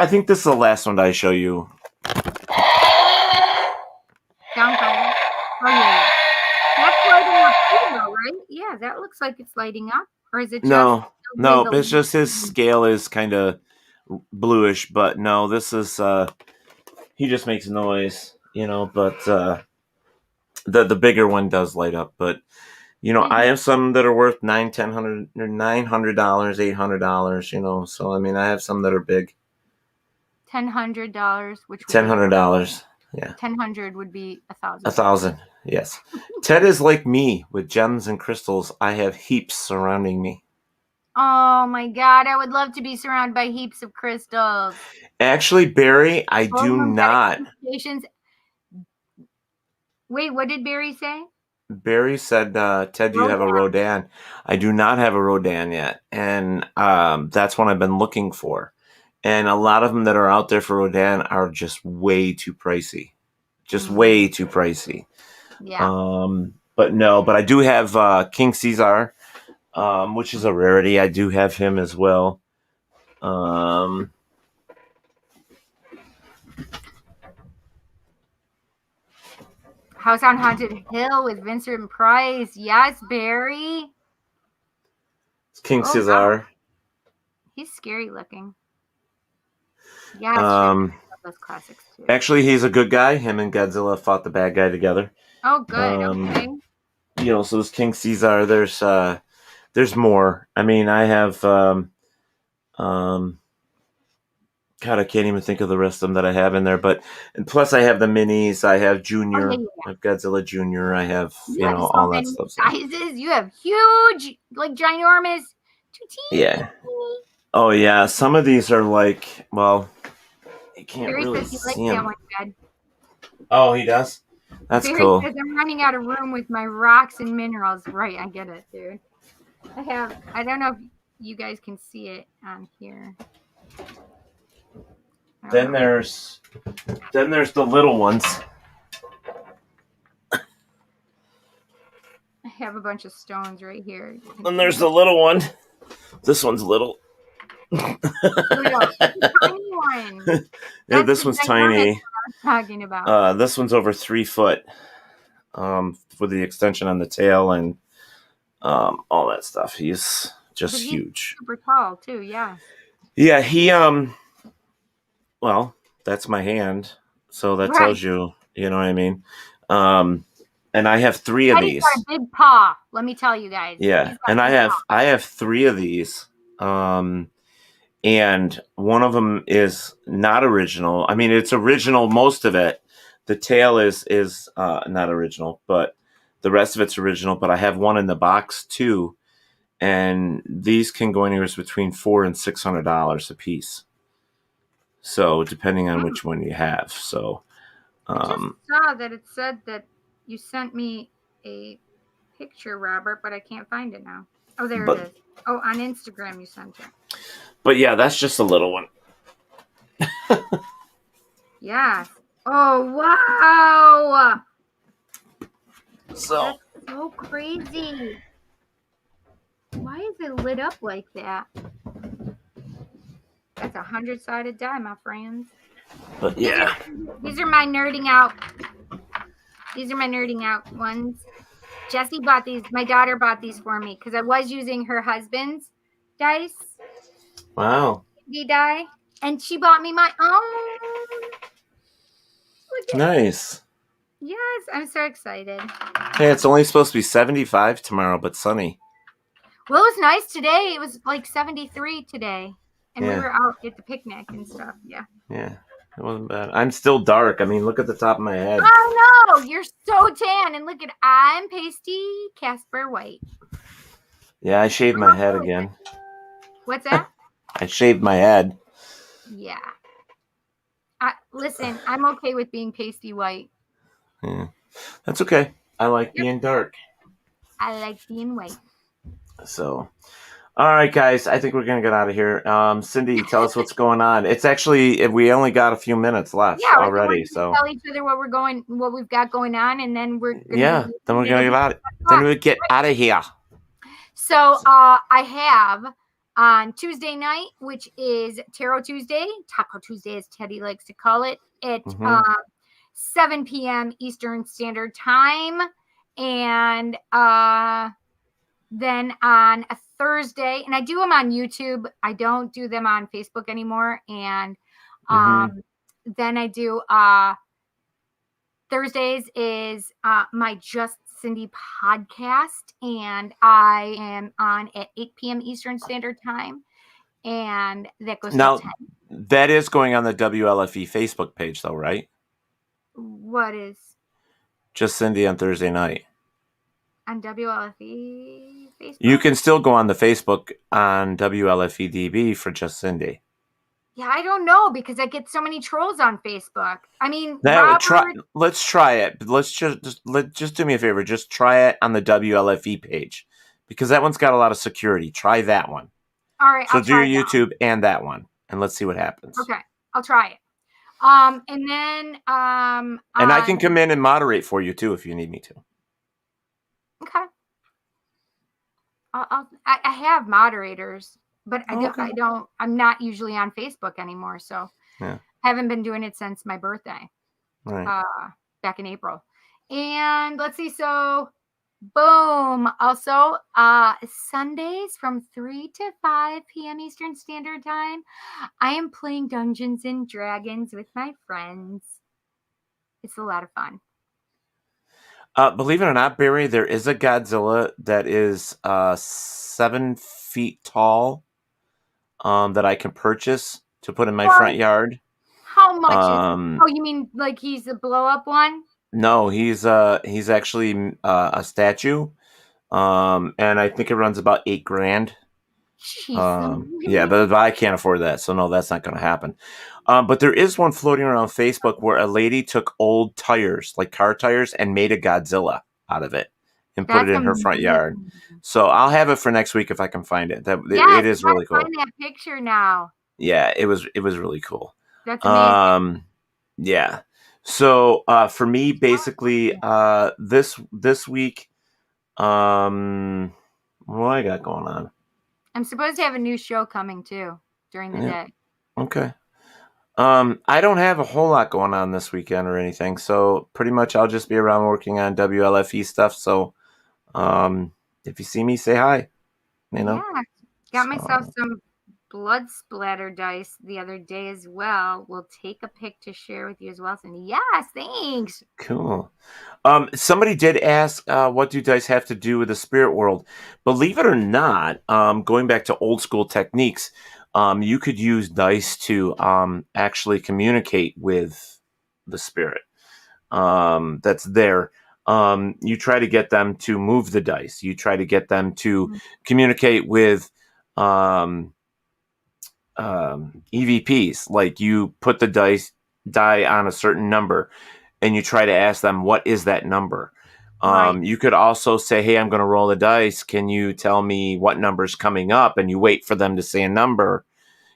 think this is the last one that I show you. Downfire. Oh yeah. That's lighting up too, though, right? Yeah, that looks like it's lighting up. Or is it just No, it's just his scale is kind of bluish, but no, this is he just makes noise, but the bigger one does light up, but I have some that are worth $900, $800, so I mean I have some that are big. $1,000, which $1,000. Yeah. 1,000 would be 1,000. 1,000, yes. Ted is like me with gems and crystals. I have heaps surrounding me. Oh my God, I would love to be surrounded by heaps of crystals. Actually, Barry, I do not. Wait, what did Barry say? Barry said, Ted, do you have a Rodan? I do not have a Rodan yet. And that's what I've been looking for. And a lot of them that are out there for Rodan are just way too pricey. Way too pricey. Yeah. But I do have King Caesar, which is a rarity. I do have him as well. House on Haunted Hill with Vincent Price. Yes, Barry. It's King Caesar. God. He's scary looking. Yeah, those classics too. Actually, he's a good guy. Him and Godzilla fought the bad guy together. Oh, good. Okay. So this King Caesar, there's more. I mean, I have God, I can't even think of the rest of them that I have in there. And plus, I have the minis. I have Junior. I have Godzilla Junior. I have all that stuff. Sizes. You have huge, like ginormous. Yeah. Oh yeah. Some of these are like, well, you can't really see them. Oh, he does. That's cool. Says, I'm running out of room with my rocks and minerals. Right, I get it, dude. I don't know if you guys can see it on here. Then there's the little ones. I have a bunch of stones right here. And there's the little one. This one's little. Tiny one. Yeah, this one's tiny. Talking about. This one's over 3 foot. With the extension on the tail and all that stuff. He's just huge. Super tall too, yeah. Yeah, he well, that's my hand. So that Right. tells you, you know what I mean? And I have 3 of Eddie's these. got a big paw. Let me tell you guys. Yeah, He's got and a big paw. I have 3 of these. And one of them is not original. I mean, it's original, most of it. The tail is not original, but the rest of it's original. But I have one in the box too, and these can go anywhere between $400 and $600 a piece. So depending on which one you have. So I just saw that it said that you sent me a picture, Robert, but I can't find it now. Oh, there it is. Oh, on Instagram you sent it. But yeah, that's just a little one. Yeah. Oh, wow. So that's so crazy. Why is it lit up like that? That's 100-sided die, my friends. But yeah. These are my nerding out. These are my nerding out ones. Jessie bought these. My daughter bought these for me because I was using her husband's dice. Wow. Die. And she bought me my own. Nice. Yes, I'm so excited. Hey, it's only supposed to be 75 tomorrow, but sunny. Well, it was nice today. It was like 73 today. And Yeah. we were out at the picnic and stuff. Yeah. Yeah, it wasn't bad. I'm still dark. I mean, look at the top of my head. Oh, no. You're so tan. And look at, I'm pasty Casper White. Yeah, I shaved my head again. What's that? I shaved my head. Yeah. Listen, I'm okay with being pasty white. Yeah. That's okay. I like being dark. I like being white. So, all right, guys. I think we're going to get out of here. Cindy, tell us what's going on. It's actually, we only got a few minutes left already. So tell each other what we've got going on, and then we're gonna then we're going to get out. Then we get out of here. So I have on Tuesday night, which is Tarot Tuesday, Taco Tuesday as Teddy likes to call it, at 7 p.m. Eastern Standard Time. And then on a Thursday, and I do them on YouTube. I don't do them on Facebook anymore. And then I do Thursdays is my Just Cindy podcast, and I am on at 8 p.m. Eastern Standard Time, and that goes now. to 10. That is going on the WLFE Facebook page, though, right? What is Just Cindy on Thursday night on WLFE Facebook? You can still go on the Facebook on WLFE DB for Just Cindy. Yeah, I don't know because I get so many trolls on Facebook. I mean, let's try it. Let's just do me a favor. Just try it on the WLFE page because that one's got a lot of security. Try that one. All right. So do your YouTube and that one, and let's see what happens. Okay, I'll try it. And then and I can come in and moderate for you too if you need me to. Okay. I have moderators. But I'm not usually on Facebook anymore. So I haven't been doing it since my birthday, back in April. And let's see. So boom. Also, Sundays from 3 to 5 p.m. Eastern Standard Time, I am playing Dungeons and Dragons with my friends. It's a lot of fun. Believe it or not, Barry, there is a Godzilla that is 7 feet tall. That I can purchase to put in my front yard. How much is it? Oh, you mean like he's a blow up one? No, he's actually a statue. And I think it runs about $8,000. Yeah, but I can't afford that, so no, that's not going to happen. But there is one floating around Facebook where a lady took old tires, like car tires, and made a Godzilla out of it and put it in her front yard. So I'll have it for next week if I can find it. It is really cool. Find that picture now. Yeah, it was really cool. That's amazing. Yeah. So for me, basically, this week, what do I got going on? I'm supposed to have a new show coming too during the day. Okay. I don't have a whole lot going on this weekend or anything, so pretty much I'll just be around working on WLFE stuff. So, if you see me, say hi. You know. Yeah. Got myself some blood splatter dice the other day as well. We'll take a pic to share with you as well, Cindy. Yes, thanks. Cool. Somebody did ask, what do dice have to do with the spirit world? Believe it or not, going back to old school techniques, you could use dice to actually communicate with the spirit that's there. You try to get them to move the dice. You try to get them to communicate with EVPs. Like you put the die on a certain number, and you try to ask them, what is that number? Right. You could also say, hey, I'm going to roll the dice. Can you tell me what number's coming up? And you wait for them to say a number.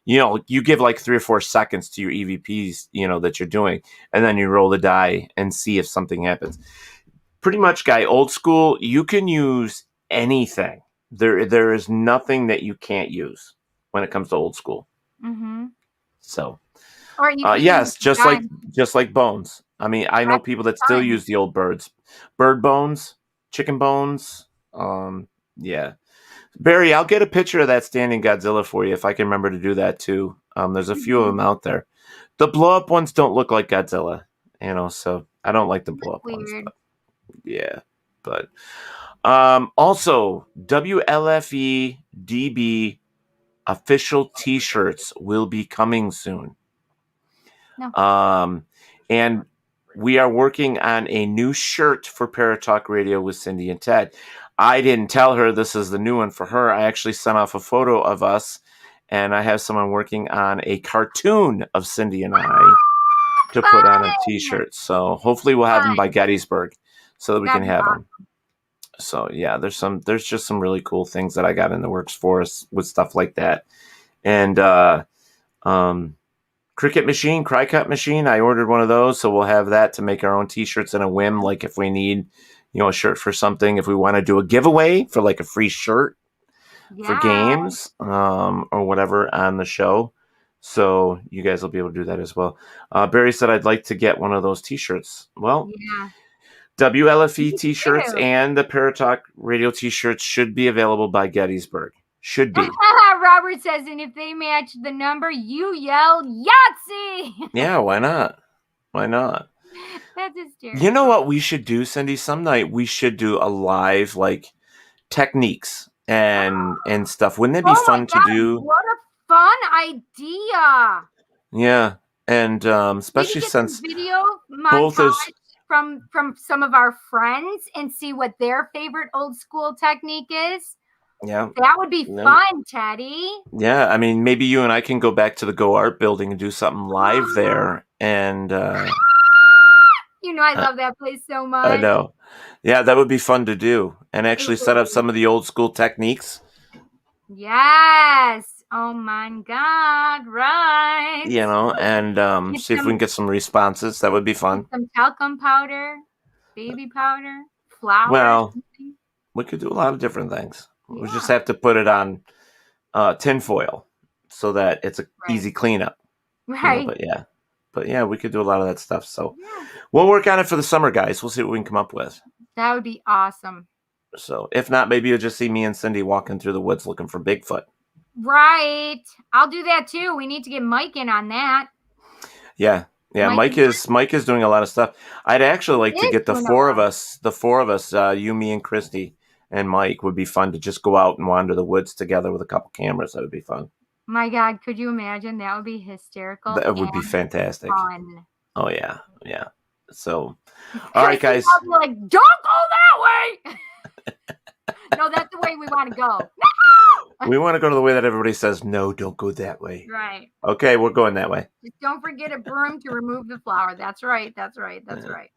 You give like 3 or 4 seconds to your EVPs, that you're doing, and then you roll the die and see if something happens. Pretty much, guy, old school, you can use anything. There is nothing that you can't use when it comes to old school. Mm-hmm. So, Or you can yes, use just like bones. I mean, I know people that still use the old bird bones, chicken bones. Yeah. Barry, I'll get a picture of that standing Godzilla for you if I can remember to do that too. There's a few of them out there. The blow up ones don't look like Godzilla, so I don't like the blow up ones. But, yeah, but also WLFE DB official T-shirts will be coming soon. No. And we are working on a new shirt for Paratalk Radio with Cindy and Ted. I didn't tell her this is the new one for her. I actually sent off a photo of us, and I have someone working on a cartoon of Cindy and I to put on a T-shirt. So hopefully we'll have them by Gettysburg so that we can have them. So yeah, there's just some really cool things that I got in the works for us with stuff like that. And Cricut machine, cry cut machine, I ordered one of those, so we'll have that to make our own T-shirts in a whim, like if we need a shirt for something, if we want to do a giveaway for like a free shirt for games or whatever on the show. So you guys will be able to do that as well. Barry said, I'd like to get one of those T-shirts. Well, WLFE T-shirts and the Paratalk Radio T-shirts should be available by Gettysburg. Should be. Robert says, and if they match the number, you yell Yahtzee. Yeah, why not? Why not? That's hysterical. You know what we should do, Cindy? Some night we should do a live, like, techniques and stuff. Wouldn't it be fun to do? What a fun idea. Yeah, and especially since video both montage is from some of our friends and see what their favorite old school technique is. Yeah, that would be fun, Teddy. Yeah, I mean, maybe you and I can go back to the Go Art building and do something live there. And I love that place so much. I know. Yeah, that would be fun to do, and actually set up some of the old school techniques. Yes. Oh my God! Right. And see if we can get some responses. That would be fun. Some talcum powder, baby powder, flour. Well, we could do a lot of different things. Yeah. We just have to put it on tin foil so that it's an easy cleanup. Right. But yeah, we could do a lot of that stuff. So we'll work on it for the summer, guys. We'll see what we can come up with. That would be awesome. So if not, maybe you'll just see me and Cindy walking through the woods looking for Bigfoot. Right. I'll do that too. We need to get Mike in on that. Yeah. Yeah, Mike is doing a lot of stuff. I'd actually like to get the four of us, you, me, and Christy, and Mike would be fun to just go out and wander the woods together with a couple cameras. That would be fun. My God, could you imagine? That would be hysterical. That would be fantastic. Fun. Oh yeah, yeah. So, all right, guys. Like, don't go that way. No, that's the way we want to go. No! We want to go to the way that everybody says, no, don't go that way. Right. Okay, we're going that way. Just don't forget a broom to remove the flour. That's right. That's right. That's right.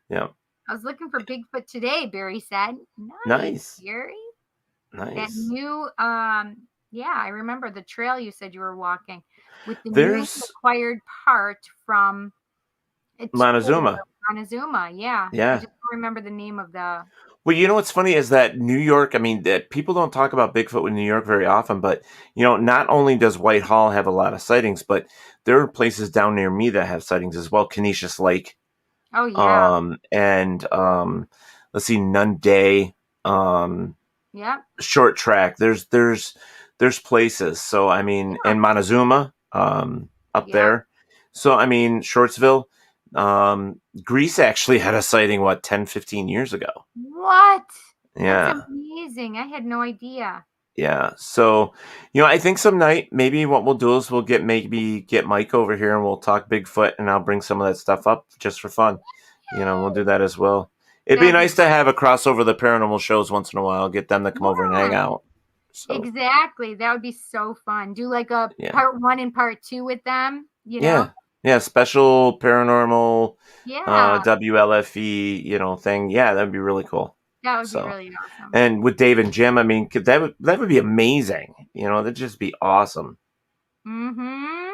Yeah. I was looking for Bigfoot today, Barry said. Nice. Barry. Nice. That new, I remember the trail you said you were walking with the new acquired part from Montezuma. Montezuma, yeah. Yeah. I just don't remember the name of the... Well, you know what's funny is that New York, I mean, that people don't talk about Bigfoot in New York very often, but, not only does Whitehall have a lot of sightings, but there are places down near me that have sightings as well. Canisius Lake. Oh, yeah. And let's see, Nunday. Yep. Short Track. There's there's places. So, I mean, and Montezuma, up there. So, I mean, Shortsville, Greece actually had a sighting, 10, 15 years ago. What? Yeah. That's amazing. I had no idea. Yeah. So, I think some night, maybe what we'll do is we'll get Mike over here and we'll talk Bigfoot, and I'll bring some of that stuff up just for fun. We'll do that as well. It'd be nice to have a crossover of the paranormal shows once in a while, get them to come over and hang out. So. Exactly. That would be so fun. Do like a part 1 and part 2 with them, Yeah. Yeah. Special paranormal, Yeah. WLFE, thing. Yeah. That'd be really cool. That would be really awesome. And with Dave and Jim, I mean, that would be amazing. That'd just be awesome. Mm-hmm.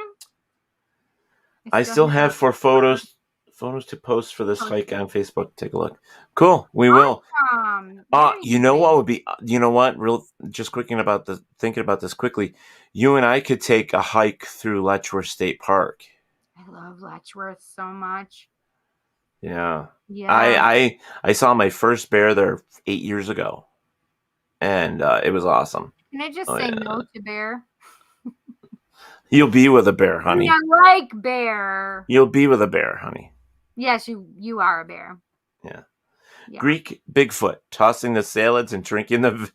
I still have 4 photos to post for this hike on Facebook. Take a look. Cool. We will. What would be? Just thinking about this quickly. You and I could take a hike through Letchworth State Park. I love Letchworth so much. Yeah. Yeah. I saw my first bear there 8 years ago, and it was awesome. Can I just say no to bear? You'll be with a bear, honey. I like bear. You'll be with a bear, honey. Yes, you are a bear. Yeah. Greek Bigfoot, tossing the salads and drinking the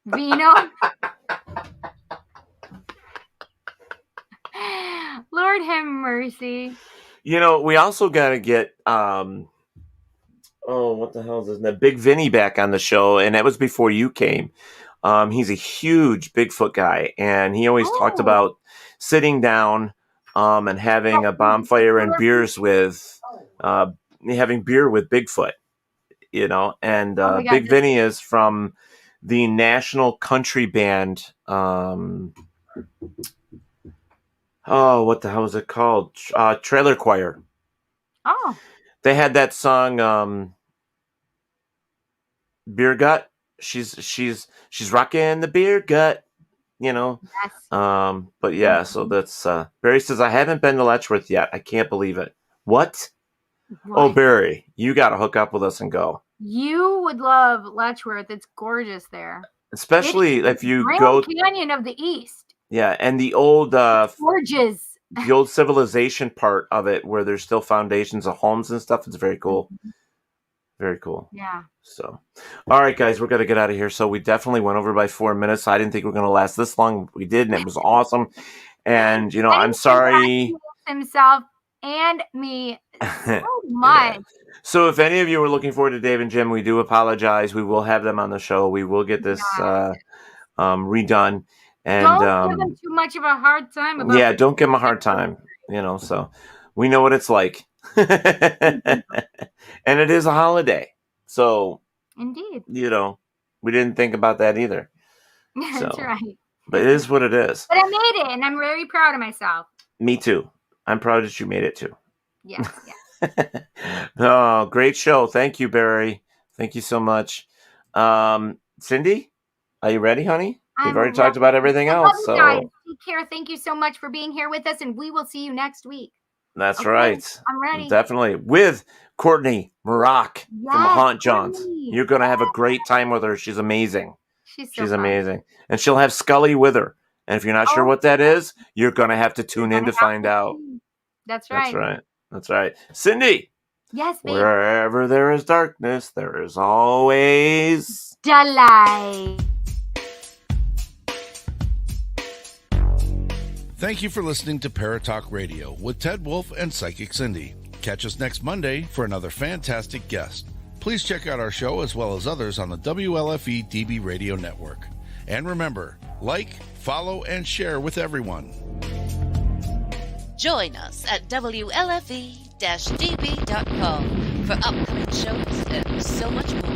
vino. Lord have mercy. We also got to get, what the hell is his name? Big Vinny back on the show, and that was before you came. He's a huge Bigfoot guy, and he always talked about sitting down and having a bonfire and beers with, having beer with Bigfoot, and Big Vinny is from the National Country Band. What the hell is it called? Trailer Choir. Oh. They had that song, Beer Gut. She's rocking the beer gut, Yes. But yeah, so that's Barry says, I haven't been to Letchworth yet. I can't believe it. What? Oh, Barry, you got to hook up with us and go. You would love Letchworth. It's gorgeous there. Especially if you Grand go Canyon of the East. Yeah, and the old gorgeous. The old civilization part of it where there's still foundations of homes and stuff. It's very cool. Very cool. Yeah. So, all right, guys, we're going to get out of here. So we definitely went over by 4 minminutes. I didn't think we were going to last this long. We did, and it was awesome. And, I'm sorry. Himself and me so much. Yeah. So if any of you are looking forward to Dave and Jim, we do apologize. We will have them on the show. We will get this redone. And don't give them too much of a hard time. Don't give them a hard time. So we know what it's like. And it is a holiday. So, indeed. We didn't think about that either. That's right. But it is what it is. But I made it, and I'm very proud of myself. Me too. I'm proud that you made it too. Yes. Oh, great show. Thank you, Barry. Thank you so much. Cindy, are you ready, honey? We've already talked about everything else. So guys. Take care. Thank you so much for being here with us, and we will see you next week. That's right. I'm ready. Definitely. With Courtney Maroc from Haunt Johns. You're going to have a great time with her. She's amazing. She's amazing. And she'll have Scully with her. And if you're not sure what that is, you're going to have to tune in to find out. That's right. That's right. Cindy. Yes, babe. Wherever there is darkness, there is always delight. Thank you for listening to Paratalk Radio with Ted Wolf and Psychic Cindy. Catch us next Monday for another fantastic guest. Please check out our show as well as others on the WLFE DB Radio Network. And remember, like, follow, and share with everyone. Join us at WLFE-DB.com for upcoming shows and so much more.